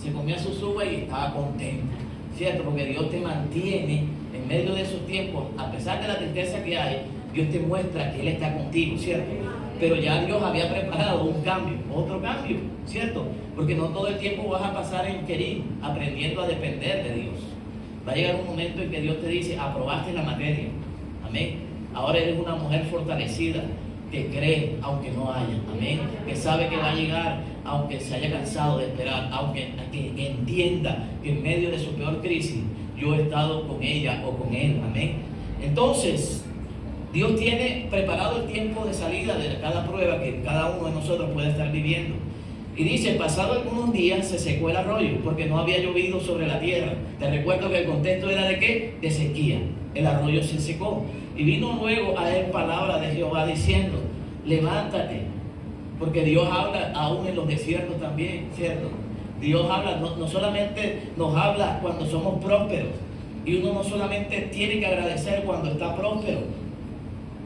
Se comía su subway y estaba contento, ¿cierto? Porque Dios te mantiene en medio de esos tiempos. A pesar de la tristeza que hay, Dios te muestra que Él está contigo, ¿cierto? Pero ya Dios había preparado un cambio, otro cambio, ¿cierto? Porque no todo el tiempo vas a pasar en Querín aprendiendo a depender de Dios. Va a llegar un momento en que Dios te dice: aprobaste la materia. Amén. Ahora eres una mujer fortalecida, que cree aunque no haya. Amén. Que sabe que va a llegar aunque se haya cansado de esperar, aunque que entienda que en medio de su peor crisis yo he estado con ella o con él. Amén. Entonces, Dios tiene preparado el tiempo de salida de cada prueba que cada uno de nosotros puede estar viviendo. Y dice, pasado algunos días se secó el arroyo porque no había llovido sobre la tierra. Te recuerdo que el contexto era de ¿qué? De sequía. El arroyo se secó. Y vino luego a él palabra de Jehová diciendo, levántate, porque Dios habla aún en los desiertos también, ¿cierto? Dios habla, no solamente nos habla cuando somos prósperos. Y uno no solamente tiene que agradecer cuando está próspero.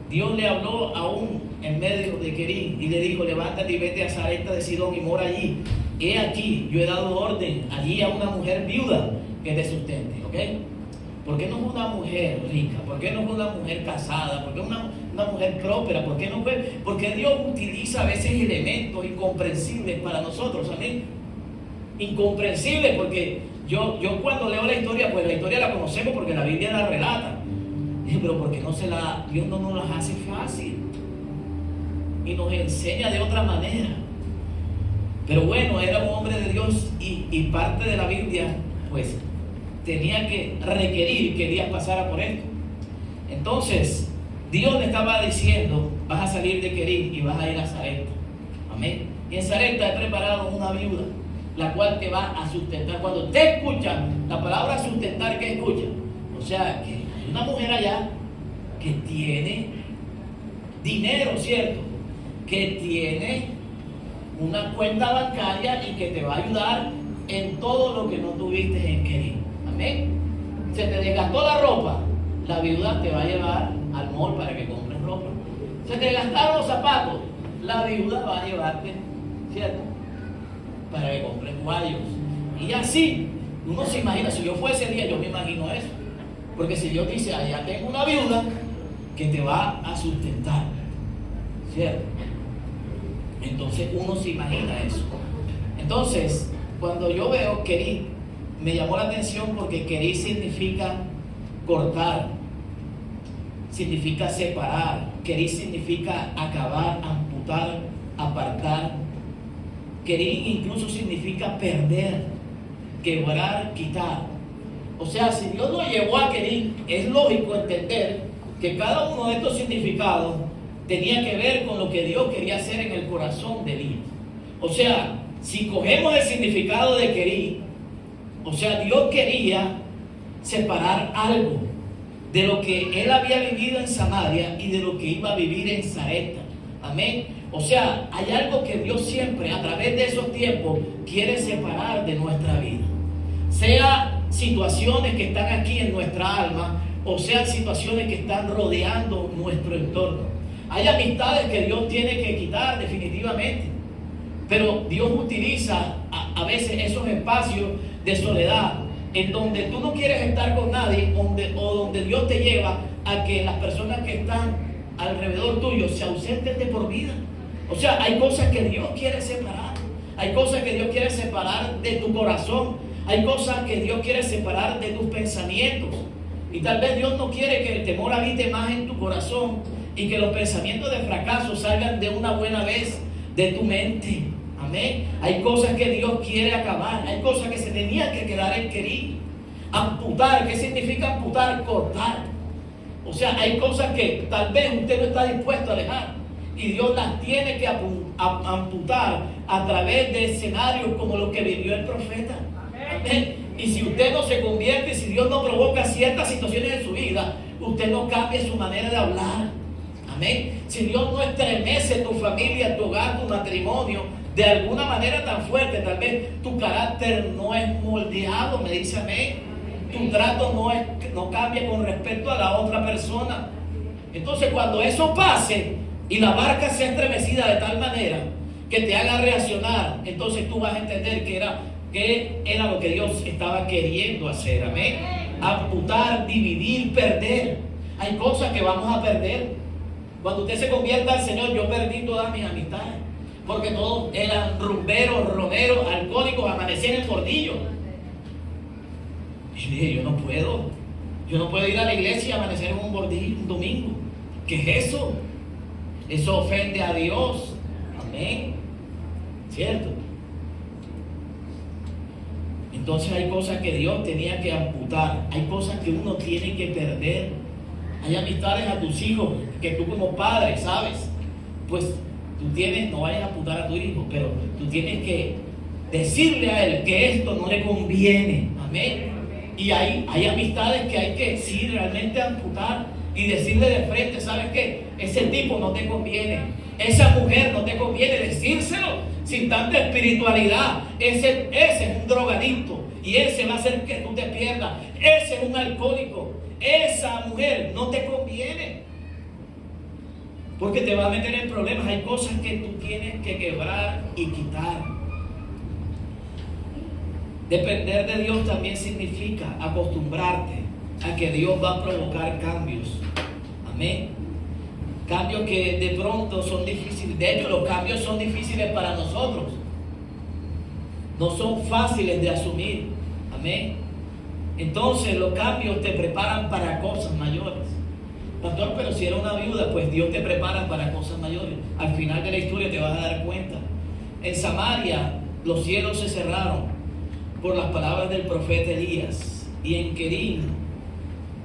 Dios le habló aún en medio de Querí y le dijo, levántate y vete a Sarepta de Sidón y mora allí. He aquí, yo he dado orden allí a una mujer viuda que te sustente, ¿ok? ¿Por qué no es una mujer rica? ¿Por qué no es una mujer casada? ¿Por qué una mujer próspera? ¿Por qué no fue? Porque Dios utiliza a veces elementos incomprensibles para nosotros, amén. Incomprensibles porque yo cuando leo la historia, pues la historia la conocemos porque la Biblia la relata. Pero porque Dios no nos las hace fácil y nos enseña de otra manera. Pero bueno, era un hombre de Dios y parte de la Biblia pues tenía que requerir que Elías pasara por esto. Entonces Dios le estaba diciendo, vas a salir de Querí y vas a ir a Sarepta, amén. Y en Sarepta he preparado una viuda, la cual te va a sustentar. Cuando te escuchan la palabra sustentar, ¿qué escucha? O sea, que hay una mujer allá que tiene dinero, ¿cierto? Que tiene una cuenta bancaria y que te va a ayudar en todo lo que no tuviste en Querí. Amén. Se te desgastó la ropa, la viuda te va a llevar al mall para que compres ropa. Se te gastaron los zapatos, la viuda va a llevarte, ¿cierto? Para que compres guayos. Y así, uno se imagina, si yo fuese ese día, yo me imagino eso. Porque si Dios dice, allá tengo una viuda que te va a sustentar, ¿cierto? Entonces uno se imagina eso. Entonces, cuando yo veo Querí, me llamó la atención porque Querí significa cortar, significa separar, Querí significa acabar, amputar, apartar. Querí incluso significa perder, quebrar, quitar. O sea, si Dios lo llevó a Querí, es lógico entender que cada uno de estos significados tenía que ver con lo que Dios quería hacer en el corazón de Elías. O sea, si cogemos el significado de Querí, o sea, Dios quería separar algo de lo que él había vivido en Samaria y de lo que iba a vivir en Sarepta. Amén. O sea, hay algo que Dios siempre, a través de esos tiempos, quiere separar de nuestra vida. Sea situaciones que están aquí en nuestra alma, o sean situaciones que están rodeando nuestro entorno. Hay amistades que Dios tiene que quitar definitivamente, pero Dios utiliza a veces esos espacios de soledad en donde tú no quieres estar con nadie, o donde Dios te lleva a que las personas que están alrededor tuyo se ausenten de por vida. O sea, hay cosas que Dios quiere separar, hay cosas que Dios quiere separar de tu corazón, hay cosas que Dios quiere separar de tus pensamientos. Y tal vez Dios no quiere que el temor habite más en tu corazón y que los pensamientos de fracaso salgan de una buena vez de tu mente. Amén. Hay cosas que Dios quiere acabar, hay cosas que se tenían que quedar en Querí. Amputar, ¿qué significa amputar? Cortar. O sea, hay cosas que tal vez usted no está dispuesto a dejar y Dios las tiene que amputar a través de escenarios como los que vivió el profeta. Amén. Y si usted no se convierte, si Dios no provoca ciertas situaciones en su vida, usted no cambia su manera de hablar. Amén. Si Dios no estremece tu familia, tu hogar, tu matrimonio, de alguna manera tan fuerte, tal vez tu carácter no es moldeado, me dice amén. Tu trato no cambia con respecto a la otra persona. Entonces, cuando eso pase y la barca sea estremecida de tal manera que te haga reaccionar, entonces tú vas a entender que era lo que Dios estaba queriendo hacer. Amén. Amputar, dividir, perder. Hay cosas que vamos a perder. Cuando usted se convierta al Señor, yo perdí todas mis amistades, porque todos eran rumberos, romeros, alcohólicos, amanecían en el bordillo. Y dije, yo no puedo ir a la iglesia y amanecer en un bordillo un domingo. ¿Qué es eso? Eso ofende a Dios. Amén. ¿Cierto? Entonces hay cosas que Dios tenía que amputar, hay cosas que uno tiene que perder. Hay amistades a tus hijos que tú como padre, ¿sabes? Pues no vayas a apuntar a tu hijo, pero tú tienes que decirle a él que esto no le conviene. Amén. Y hay amistades que hay que sí realmente amputar y decirle de frente, ¿sabes qué? Ese tipo no te conviene, esa mujer no te conviene, decírselo sin tanta espiritualidad. Ese es un drogadicto y ese va a hacer que tú te pierdas. Ese es un alcohólico, esa mujer no te conviene, porque te va a meter en problemas. Hay cosas que tú tienes que quebrar y quitar. Depender de Dios también significa acostumbrarte a que Dios va a provocar cambios. Amén. Cambios que de pronto son difíciles. De hecho, los cambios son difíciles para nosotros. No son fáciles de asumir. Amén. Entonces los cambios te preparan para cosas mayores. Pastor, pero si era una viuda, pues Dios te prepara para cosas mayores. Al final de la historia te vas a dar cuenta. En Samaria los cielos se cerraron por las palabras del profeta Elías, y en Querín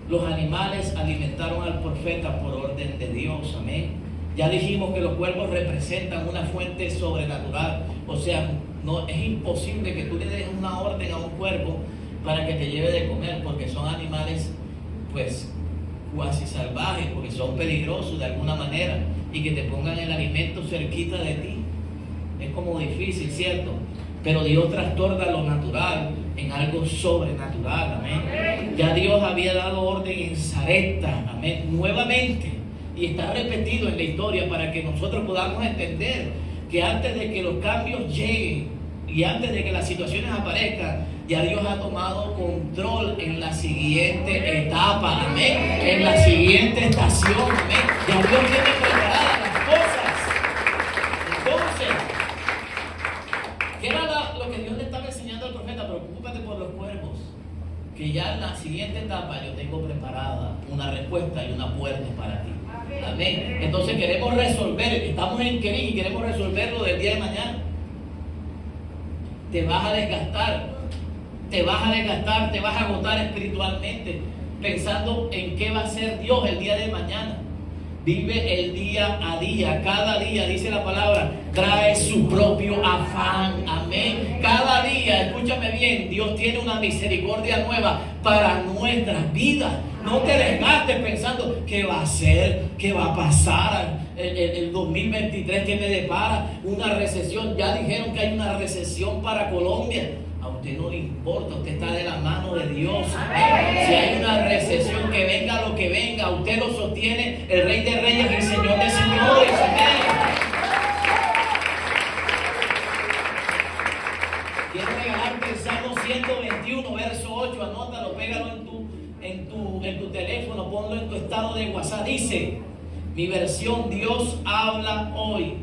los animales alimentaron al profeta por orden de Dios. Amén. Ya dijimos que los cuervos representan una fuente sobrenatural. O sea, no es imposible que tú le des una orden a un cuervo para que te lleve de comer, porque son animales pues cuasi salvajes, porque son peligrosos de alguna manera, y que te pongan el alimento cerquita de ti es como difícil, ¿cierto? Pero Dios trastorna lo natural en algo sobrenatural. Amén. Ya Dios había dado orden en Sarepta, amén, nuevamente, y está repetido en la historia para que nosotros podamos entender que antes de que los cambios lleguen y antes de que las situaciones aparezcan, ya Dios ha tomado control en la siguiente etapa, amén, en la siguiente estación, amén. Ya Dios tiene preparadas las cosas. Entonces, ¿qué era lo que Dios le estaba enseñando al profeta? Preocúpate por los cuervos, que ya en la siguiente etapa yo tengo preparada una respuesta y una puerta para ti. Amén. Entonces queremos resolver, estamos en Querín y queremos resolverlo del día de mañana. Te vas a desgastar, te vas a agotar espiritualmente pensando en qué va a ser Dios el día de mañana. Vive el día a día. Cada día, dice la palabra, trae su propio afán. Amén. Cada día, escúchame bien, Dios tiene una misericordia nueva para nuestras vidas. No te desgastes pensando qué va a ser, qué va a pasar el 2023, que me depara una recesión. Ya dijeron que hay una recesión para Colombia. A usted no le importa, usted está de la mano de Dios. Amén. Si hay una recesión, que venga lo que venga, usted lo sostiene el Rey de Reyes y el Señor de Señores. Amén. Quiero regalarte el Salmo 121, verso 8. Anótalo, pégalo en tu teléfono, ponlo en tu estado de WhatsApp. Dice, mi versión, Dios habla hoy.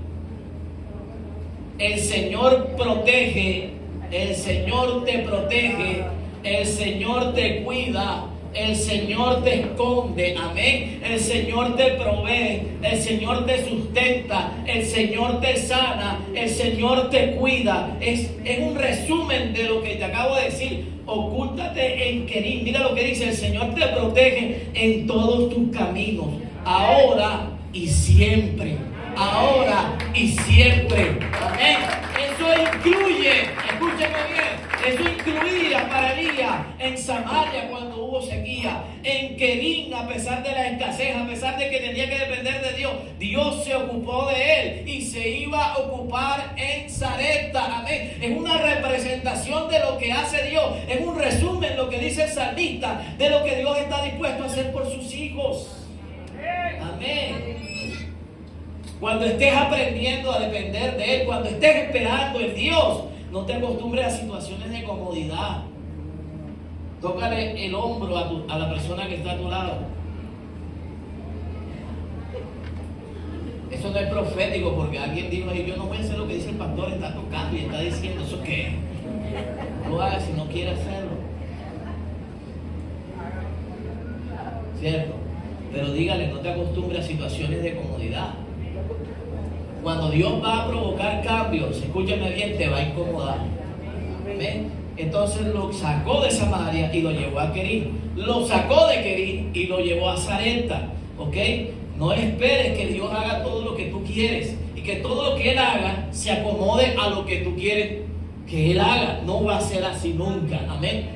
El Señor protege. El Señor te protege, el Señor te cuida, el Señor te esconde, amén. El Señor te provee, el Señor te sustenta, el Señor te sana, el Señor te cuida. Es un resumen de lo que te acabo de decir. Ocúltate en Querín. Mira lo que dice: el Señor te protege en todos tus caminos, ahora y siempre. Ahora y siempre. Amén. Eso incluye, escúchame bien, eso incluía para Elías en Samaria cuando hubo sequía, en Querín a pesar de la escasez, a pesar de que tenía que depender de Dios, Dios se ocupó de él y se iba a ocupar en Sarepta. Amén. Es una representación de lo que hace Dios, es un resumen lo que dice el salmista de lo que Dios está dispuesto a hacer por sus hijos. Amén. Cuando estés aprendiendo a depender de Él, cuando estés esperando en Dios, no te acostumbres a situaciones de comodidad. Tócale el hombro a la persona que está a tu lado. Eso no es profético, porque alguien dijo: yo no voy a hacer lo que dice el pastor, está tocando y está diciendo. ¿Eso qué? No lo hagas si no quieres hacerlo. ¿Cierto? Pero dígale, no te acostumbres a situaciones de comodidad. Cuando Dios va a provocar cambios, escúchame bien, te va a incomodar. ¿Ven? Entonces lo sacó de Samaria y lo llevó a Querín. Lo sacó de Querín y lo llevó a Sarepta. ¿Ok? No esperes que Dios haga todo lo que tú quieres y que todo lo que Él haga se acomode a lo que tú quieres que Él haga. No va a ser así nunca, amén.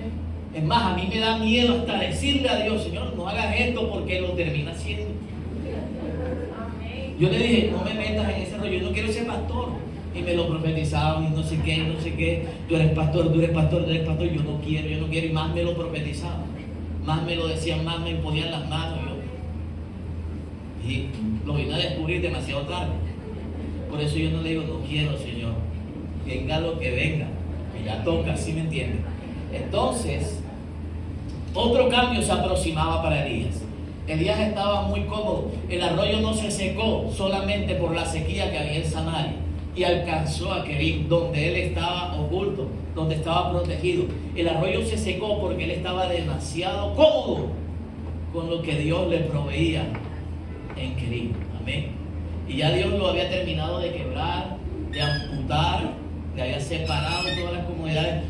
Es más, a mí me da miedo hasta decirle a Dios, Señor, no hagas esto, porque lo termina haciendo. Yo le dije, no me metas en ese rollo, yo no quiero ser pastor. Y me lo profetizaban y no sé qué, no sé qué. Tú eres pastor, tú eres pastor, tú eres pastor. Yo no quiero. Y más me lo profetizaban. Más me lo decían, más me imponían las manos. Y lo vine a descubrir demasiado tarde. Por eso yo no le digo, no quiero, Señor. Venga lo que venga. Que ya toca, ¿sí me entienden? Entonces, otro cambio se aproximaba para Elías. Elías estaba muy cómodo. El arroyo no se secó solamente por la sequía que había en Samaria. Y alcanzó a Kerim, donde él estaba oculto, donde estaba protegido. El arroyo se secó porque él estaba demasiado cómodo con lo que Dios le proveía en Kerim. Amén. Y ya Dios lo había terminado de quebrar, de amputar, le había separado todas las comodidades.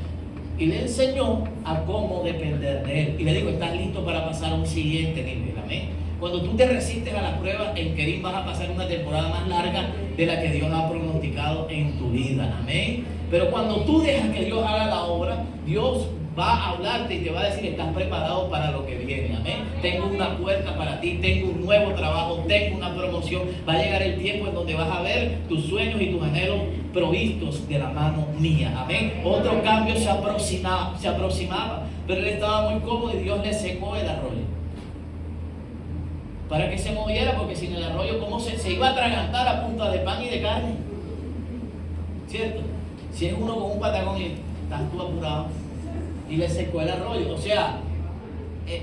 Y le enseñó a cómo depender de él. Y le dijo, estás listo para pasar a un siguiente nivel. Amén. Cuando tú te resistes a las pruebas, en Kerim vas a pasar una temporada más larga de la que Dios ha pronosticado en tu vida. Amén. Pero cuando tú dejas que Dios haga la obra, Dios va a hablarte y te va a decir, estás preparado para lo que viene. Amén. Tengo una puerta para ti, tengo un nuevo trabajo, tengo una promoción. Va a llegar el tiempo en donde vas a ver tus sueños y tus anhelos provistos de la mano mía. Amén. Otro cambio se aproximaba, pero él estaba muy cómodo y Dios le secó el arroyo para que se moviera, porque sin el arroyo, ¿cómo se iba a atragantar a punta de pan y de carne? ¿Cierto? Si es uno con un patacón y estás tú apurado y le secó el arroyo, o sea, es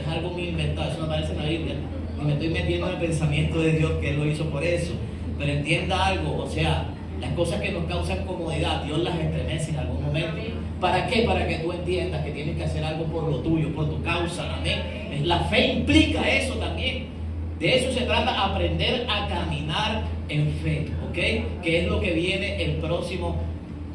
algo muy inventado, eso no aparece en la Biblia, y me estoy metiendo en el pensamiento de Dios que Él lo hizo por eso. Pero entienda algo, o sea, las cosas que nos causan comodidad, Dios las estremece en algún momento. ¿Para qué? Para que tú entiendas que tienes que hacer algo por lo tuyo, por tu causa. Amén. La fe implica eso también. De eso se trata, aprender a caminar en fe, ¿ok? Que es lo que viene el próximo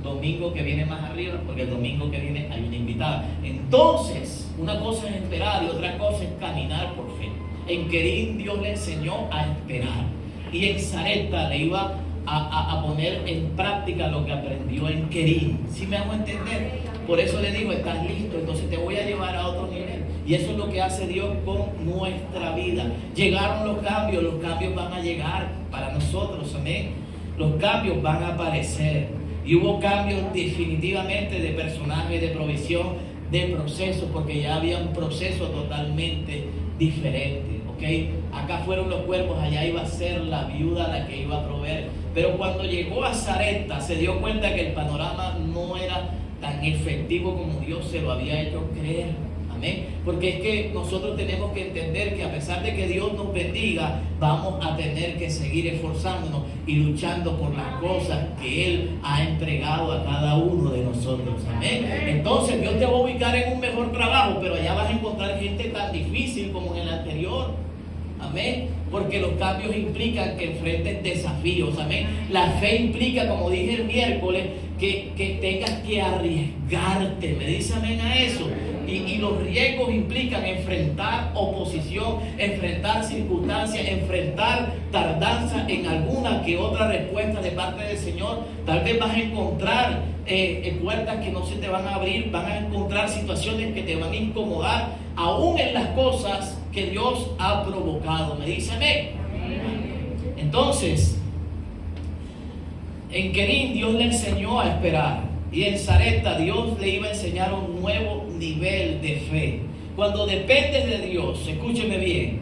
domingo que viene más arriba, porque el domingo que viene hay una invitada. Entonces, una cosa es esperar y otra cosa es caminar por fe. En Kerim Dios le enseñó a esperar. Y en Sarepta le iba a poner en práctica lo que aprendió en Kerim. ¿Sí me hago entender? Por eso le digo, estás listo, entonces te voy a llevar a otro nivel. Y eso es lo que hace Dios con nuestra vida. Llegaron los cambios van a llegar para nosotros, amén. Los cambios van a aparecer. Y hubo cambios definitivamente de personaje, de provisión, de proceso, porque ya había un proceso totalmente diferente. ¿Okay? Acá fueron los cuerpos, allá iba a ser la viuda la que iba a proveer. Pero cuando llegó a Sarepta se dio cuenta que el panorama no era tan efectivo como Dios se lo había hecho creer. Amén. Porque es que nosotros tenemos que entender que a pesar de que Dios nos bendiga, vamos a tener que seguir esforzándonos y luchando por las cosas que Él ha entregado a cada uno de nosotros. Amén. Entonces Dios te va a ubicar en un mejor trabajo, pero allá vas a encontrar gente tan difícil como en el anterior. Amén. Porque los cambios implican que enfrentes desafíos. Amén. La fe implica, como dije el miércoles, que tengas que arriesgarte. Me dice amén a eso. Y los riesgos implican enfrentar oposición, enfrentar circunstancias, enfrentar tardanza en alguna que otra respuesta de parte del Señor. Tal vez vas a encontrar puertas que no se te van a abrir, van a encontrar situaciones que te van a incomodar, aún en las cosas que Dios ha provocado. Me dice amén. Entonces, en Kerim Dios le enseñó a esperar. Y en Sarepta Dios le iba a enseñar un nuevo nivel de fe. Cuando dependes de Dios, escúcheme bien,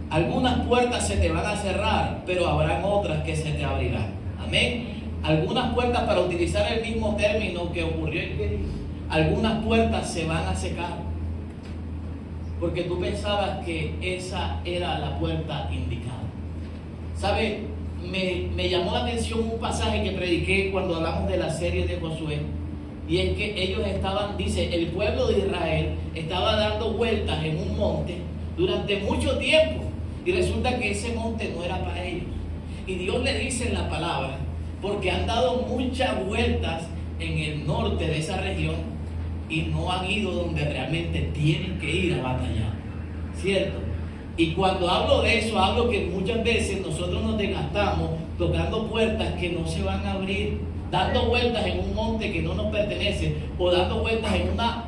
algunas puertas se te van a cerrar, pero habrán otras que se te abrirán. Amén. Algunas puertas, para utilizar el mismo término que ocurrió en Kerim, algunas puertas se van a secar. Porque tú pensabas que esa era la puerta indicada. ¿Sabe? Me llamó la atención un pasaje que prediqué cuando hablamos de la serie de Josué. Y es que ellos estaban, dice, el pueblo de Israel estaba dando vueltas en un monte durante mucho tiempo. Y resulta que ese monte no era para ellos. Y Dios le dice en la palabra, porque han dado muchas vueltas en el norte de esa región y no han ido donde realmente tienen que ir a batallar. ¿Cierto? Y cuando hablo de eso, hablo que muchas veces nosotros nos desgastamos tocando puertas que no se van a abrir, dando vueltas en un monte que no nos pertenece, o dando vueltas en una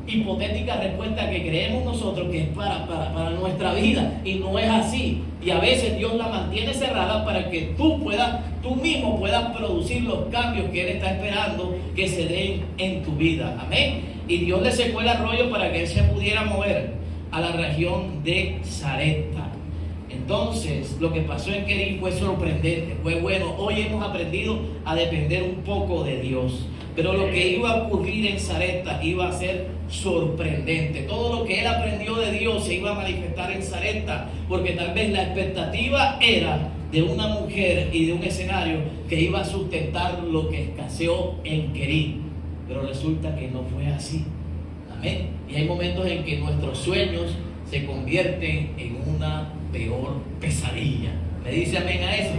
hipotética respuesta que creemos nosotros que es para nuestra vida, y no es así. Y a veces Dios la mantiene cerrada para que tú mismo puedas producir los cambios que Él está esperando que se den en tu vida. Amén. Y Dios le secó el arroyo para que Él se pudiera mover a la región de Sarepta. Entonces, lo que pasó en Querín fue sorprendente, fue bueno. Hoy hemos aprendido a depender un poco de Dios. Pero lo que iba a ocurrir en Sarepta iba a ser sorprendente. Todo lo que él aprendió de Dios se iba a manifestar en Sarepta, porque tal vez la expectativa era de una mujer y de un escenario que iba a sustentar lo que escaseó en Querín. Pero resulta que no fue así. Amén. Y hay momentos en que nuestros sueños se convierten en una peor pesadilla. ¿Me dice amén a eso?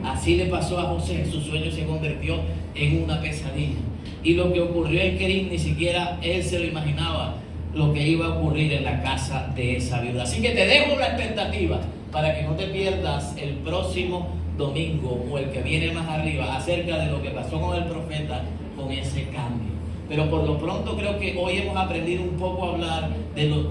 Así le pasó a José, su sueño se convirtió en una pesadilla. Y lo que ocurrió en Querín, ni siquiera él se lo imaginaba, lo que iba a ocurrir en la casa de esa viuda. Así que te dejo la expectativa para que no te pierdas el próximo domingo o el que viene más arriba acerca de lo que pasó con el profeta, con ese cambio. Pero por lo pronto creo que hoy hemos aprendido un poco a hablar,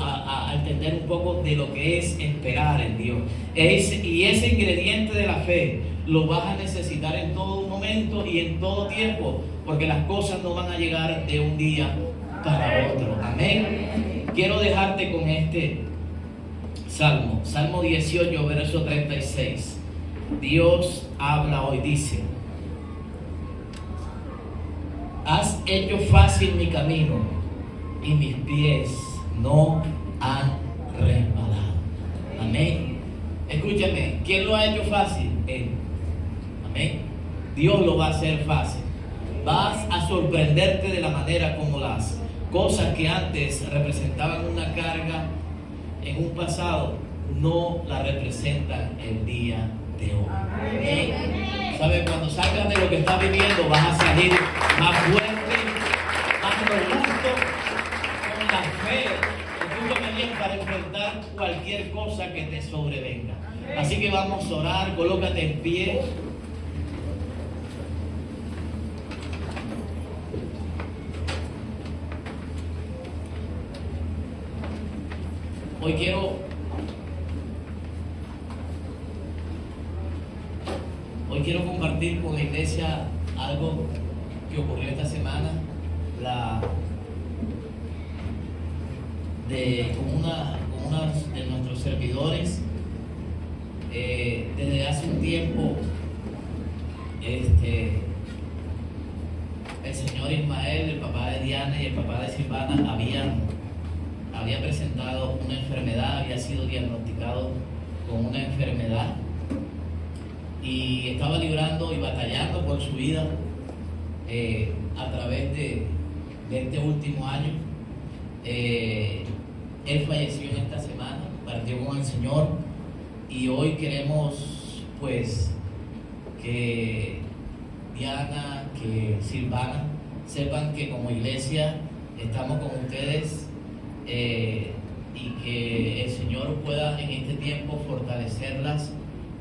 a entender un poco de lo que es esperar en Dios. Y ese ingrediente de la fe lo vas a necesitar en todo momento y en todo tiempo, porque las cosas no van a llegar de un día para otro. Amén. Quiero dejarte con este salmo, Salmo 18, verso 36. Dios habla hoy, dice: has hecho fácil mi camino y mis pies no han resbalado. Amén. Escúchame, ¿quién lo ha hecho fácil? Él. Amén. Dios lo va a hacer fácil. Vas a sorprenderte de la manera como las cosas que antes representaban una carga en un pasado no la representan el día de hoy. Amén. ¿Sabes? Cuando salgas de lo que estás viviendo vas a salir más fuerte, más robusto, con la fe, escúchame bien, para enfrentar cualquier cosa que te sobrevenga. Así que vamos a orar, colócate en pie. Hoy quiero compartir con la iglesia algo que ocurrió esta semana, con una de nuestros servidores. Desde hace un tiempo, el señor Ismael, el papá de Diana y el papá de Silvana había presentado una enfermedad, había sido diagnosticado con una enfermedad y estaba librando y batallando por su vida a través de este último año. Él falleció en esta semana, partió con el Señor, y hoy queremos pues que Diana, que Silvana sepan que como iglesia estamos con ustedes, y que el Señor pueda en este tiempo fortalecerlas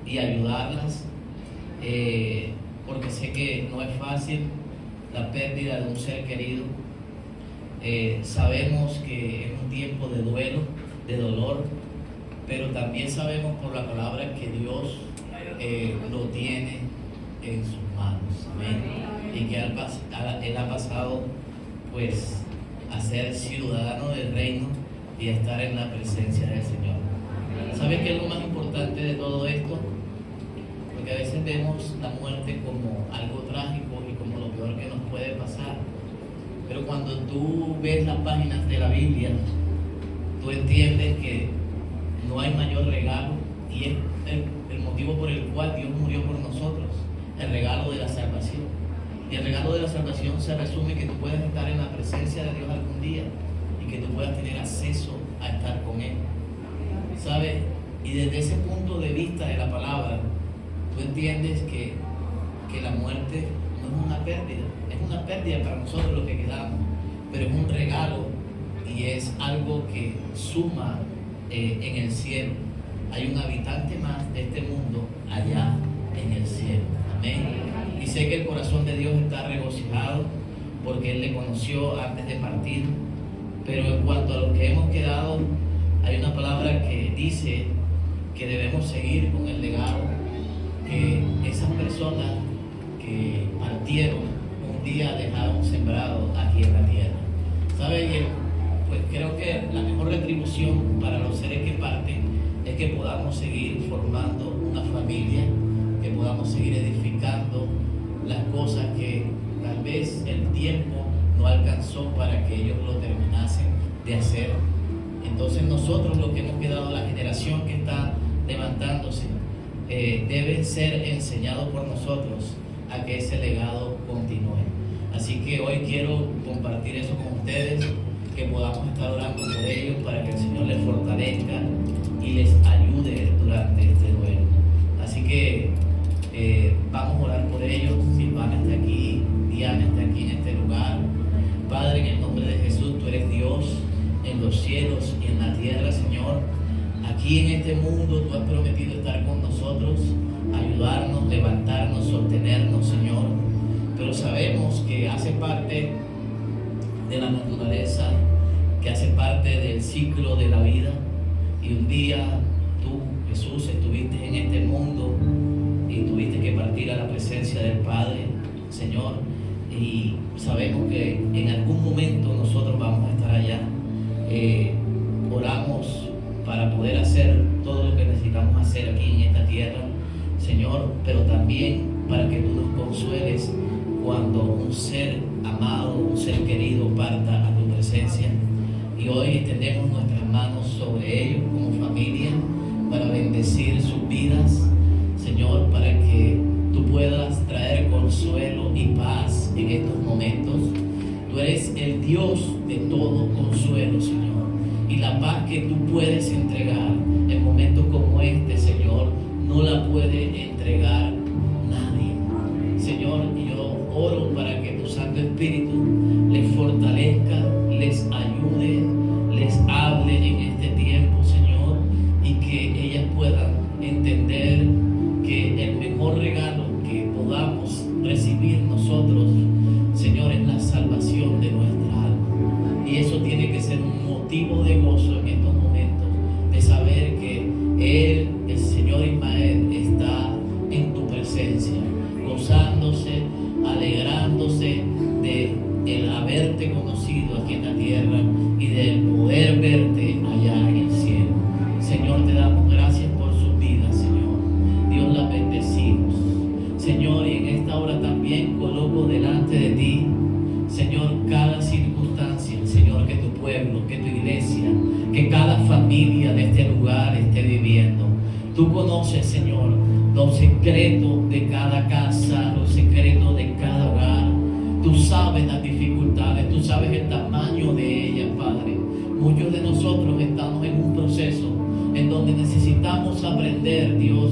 y ayudarlas, porque sé que no es fácil la pérdida de un ser querido. Sabemos que es un tiempo de duelo, de dolor, pero también sabemos por la palabra que Dios lo tiene en sus manos. Amén. Y que él ha pasado pues a ser ciudadano del reino y a estar en la presencia del Señor. ¿Sabes qué es lo más importante de todo esto? Porque a veces vemos la muerte como algo trágico y como lo peor que nos puede pasar. Pero cuando tú ves las páginas de la Biblia, tú entiendes que no hay mayor regalo, y es el motivo por el cual Dios murió por nosotros, el regalo de la salvación. Y el regalo de la salvación se resume que tú puedes estar en la presencia de Dios algún día y que tú puedas tener acceso a estar con Él. ¿Sabes? Y desde ese punto de vista de la palabra, tú entiendes que la muerte no es una pérdida. Es una pérdida para nosotros lo que quedamos, pero es un regalo y es algo que suma en el cielo. hay un habitante más de este mundo allá en el cielo. Amén. Y sé que el corazón de Dios está regocijado porque Él le conoció antes de partir. Pero en cuanto a los que hemos quedado, hay una palabra que dice que debemos seguir con el legado que esas personas que partieron un día dejaron sembrado aquí en la tierra. ¿Saben? Pues creo que la mejor retribución para los seres que parten es que podamos seguir formando una familia, que podamos seguir edificando las cosas que tal vez el tiempo no alcanzó para que ellos lo terminasen de hacer. Entonces nosotros, los que hemos quedado, la generación que está levantándose, debe ser enseñado por nosotros a que ese legado continúe. Así que hoy quiero compartir eso con ustedes, que podamos estar orando por ellos para que el Señor les fortalezca y les ayude durante este duelo. Así que vamos a orar por ellos. Silvana está aquí, Diana está aquí en este lugar. Padre, en el nombre de Jesús, tú eres Dios en los cielos y en la tierra, Señor. Aquí en este mundo tú has prometido estar con nosotros, ayudarnos, levantarnos, sostenernos, Señor. Pero sabemos que hace parte de la naturaleza, que hace parte del ciclo de la vida. Y un día tú, Jesús, estuviste en este mundo y tuviste que partir a la presencia del Padre, Señor. Y sabemos que en algún momento nosotros vamos a estar allá. Oramos para poder hacer todo lo que necesitamos hacer aquí en esta tierra, Señor, pero también para que tú nos consueles cuando un ser amado, un ser querido parta a tu presencia. Y hoy extendemos nuestras manos sobre ellos como familia para bendecir sus vidas, Señor, para que tú puedas traer consuelo y paz en estos momentos. Tú eres el Dios de todo consuelo, Señor. Y la paz que tú puedes entregar en momentos como este, Señor, no la puede entregar nadie. Señor, yo oro para que tu Santo Espíritu les fortalezca, les ayude, les hable en este tiempo, Señor, y que ellas puedan entender que el mejor regalo que podamos recibir nosotros, Señor, es la salvación de nuestra alma. Y eso tiene que ser un motivo de gozo en estos momentos, de saber que Él, el Señor Ismael, está en tu presencia, gozándose, alegrándose de el haberte conocido aquí en la tierra y del poder verte allá en el cielo. Señor, te damos gracias por sus vidas, Señor. Dios las bendecimos, Señor, y en esta hora también coloco delante de ti, Señor, cada circunstancia, Señor, que tu pueblo, que tu iglesia, que cada familia de este lugar esté viviendo. Tú conoces, Señor, los secretos de cada casa, los secretos de cada hogar. Tú sabes las dificultades, tú sabes el tamaño de ellas, Padre. Muchos de nosotros estamos en un proceso en donde necesitamos aprender, Dios,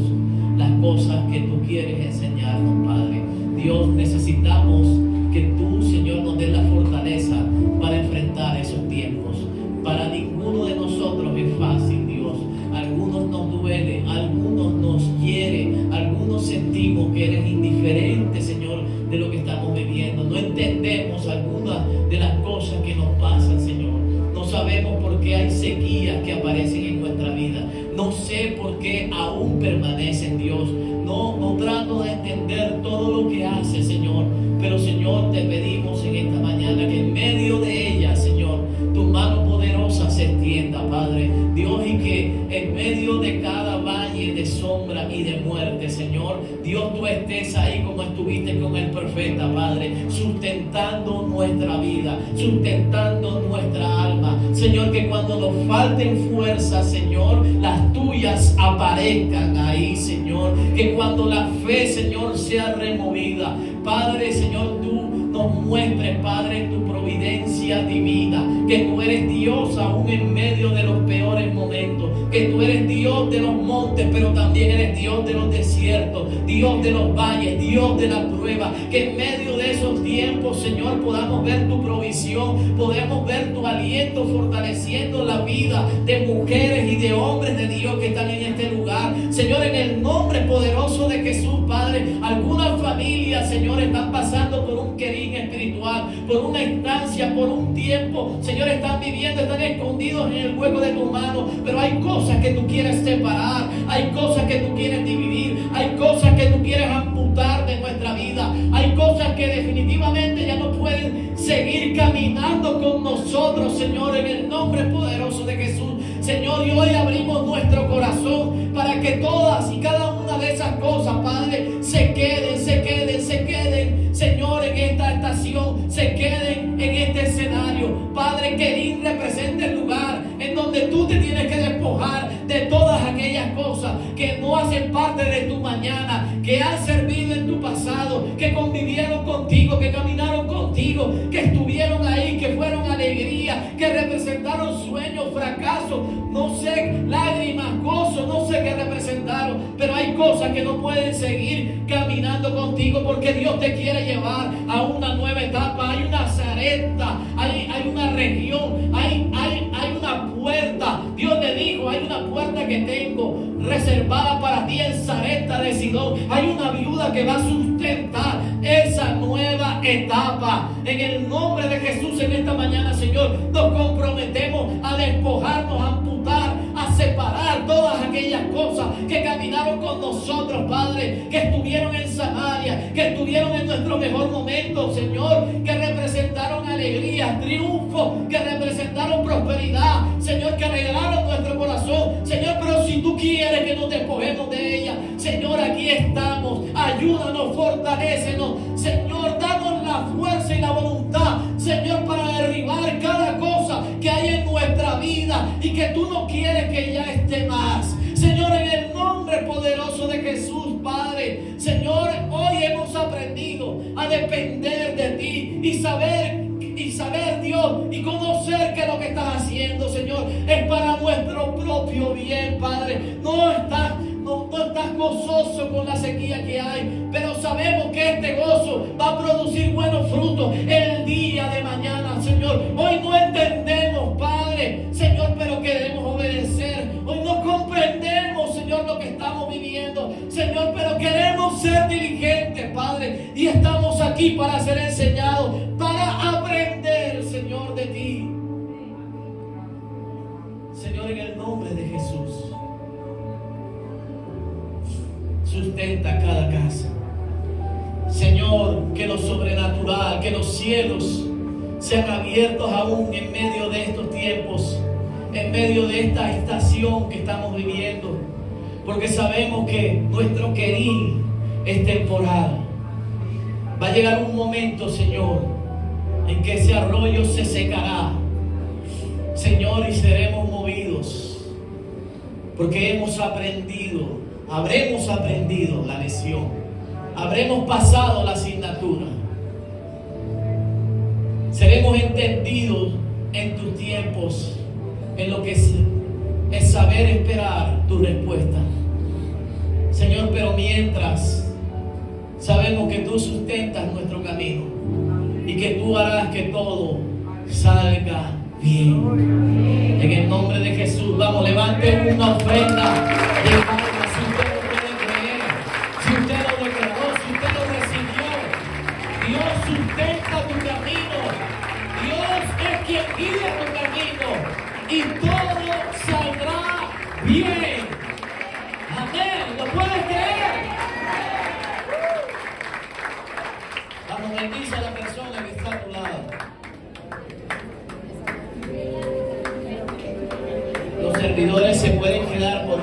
las cosas que tú quieres enseñarnos, Padre. Dios, necesitamos que tú, Señor, nos des la fortaleza para enfrentar esos tiempos. Para ninguno de nosotros es fácil, Dios. Algunos nos duele, algunos nos hiere, algunos sentimos que eres indiferente, Señor, de lo que estamos viviendo. No entendemos algunas de las cosas que nos pasan, Señor. No sabemos por qué hay sequías que aparecen en nuestra vida. No sé por qué aún permanecen, Dios. No trato de entender todo lo que hace, Señor. Pero, Señor, te pedimos en esta mañana que en medio de ella, Señor, tu mano poderosa se extienda, Padre Dios, y que en medio de cada valle de sombra y de muerte, Señor, Dios, tú estés ahí como estuviste con el profeta, Padre, sustentando nuestra vida, sustentando nuestra alma. Señor, que cuando nos falten fuerzas, Señor, las tuyas aparezcan ahí, Señor. Que cuando la fe, Señor, sea removida, Padre, Señor, tú nos muestres, Padre, tu providencia divina, que tú eres Dios aún en medio de los peores momentos, que tú eres Dios de los montes, pero también eres Dios de los desiertos, Dios de los valles, Dios de la prueba, que en medio de esos tiempos, Señor, podamos ver tu provisión, podemos ver tu aliento fortaleciendo la vida de mujeres y de hombres de Dios que están en este lugar. Señor, en el nombre poderoso de Jesús, Padre, algunas familias, Señor, están pasando por un querín espiritual, por una instancia, por un tiempo, Señor, están viviendo, están escondidos en el hueco de tu mano, pero hay cosas que tú quieres separar, hay cosas que tú quieres dividir, hay cosas que tú quieres amputar de nuestra vida, hay cosas que definitivamente ya no pueden seguir caminando con nosotros, Señor, en el nombre poderoso de Jesús. Señor, y hoy abrimos nuestro corazón para que todas y cada una de esas cosas, Padre, se queden, Señor, en esta estación, se queden en este escenario. Padre, que Querín represente el lugar en donde tú te tienes que despojar de todas aquellas cosas que no hacen parte de tu mañana, que han servido en tu pasado, que convivieron contigo, que caminaron contigo, que estuvieron ahí, que fueron alegría, que representaron sueños, fracasos, no sé, lágrimas, gozo, no sé qué representaron, pero hay cosas que no pueden seguir caminando contigo porque Dios te quiere llevar a una nueva etapa. Hay una Sarepta, hay una región, hay una puerta. Dios le dijo, hay una puerta que tengo reservada para ti en Sarepta de Sidón. Hay una viuda que va a sustentar esa nueva etapa. En el nombre de Jesús, en esta mañana, Señor, nos comprometemos a despojarnos, a amputar, a separar todas aquellas cosas que caminaron con nosotros, Padre, que estuvieron en Samaria, que estuvieron en nuestro mejor momento, Señor, que representaron alegría, triunfo, que representaron prosperidad, Señor, que alegraron nuestro corazón, Señor. Pero si tú quieres que nos despojemos de ella, Señor, aquí estamos. Ayúdanos, fortalécenos, Señor, danos la fuerza y la voluntad, Señor, para derribar cada cosa que hay en nuestra vida y que tú no quieres que ya esté más. Señor, en el nombre poderoso de Jesús, Padre, Señor, hoy hemos aprendido a depender de ti y saber, Dios, y conocer que lo que estás haciendo, Señor, es para nuestro propio bien, Padre. No estás gozoso con la sequía que hay, pero sabemos que este gozo va a producir buenos frutos el día de mañana, Señor. Hoy no entendemos, Padre, Señor, pero queremos obedecer. Hoy no comprendemos, Señor, lo que estamos viviendo, Señor, pero queremos ser diligentes, Padre, y estamos aquí para ser enseñados, para aprender, Señor, de ti. Señor, en el nombre de Jesús, sustenta cada casa. Señor, que lo sobrenatural, que los cielos sean abiertos aún en medio de estos tiempos, en medio de esta estación que estamos viviendo, porque sabemos que nuestro querín es temporal. Va a llegar un momento, Señor, en que ese arroyo se secará, Señor, y seremos movidos, porque habremos aprendido la lección, habremos pasado la asignatura, seremos entendidos en tus tiempos, en lo que es saber esperar tu respuesta, Señor. Pero mientras, sabemos que tú sustentas nuestro camino y que tú harás que todo salga bien. En el nombre de Jesús, vamos, levanten una ofrenda de palmas. Si usted lo puede creer, si usted lo declaró, si usted lo recibió, Dios sustenta tu camino. Dios es quien guía tu camino y todo saldrá bien. Amén. ¿Lo puedes creer? Vamos, bendice a la persona que está a tu lado. Los servidores se pueden quedar por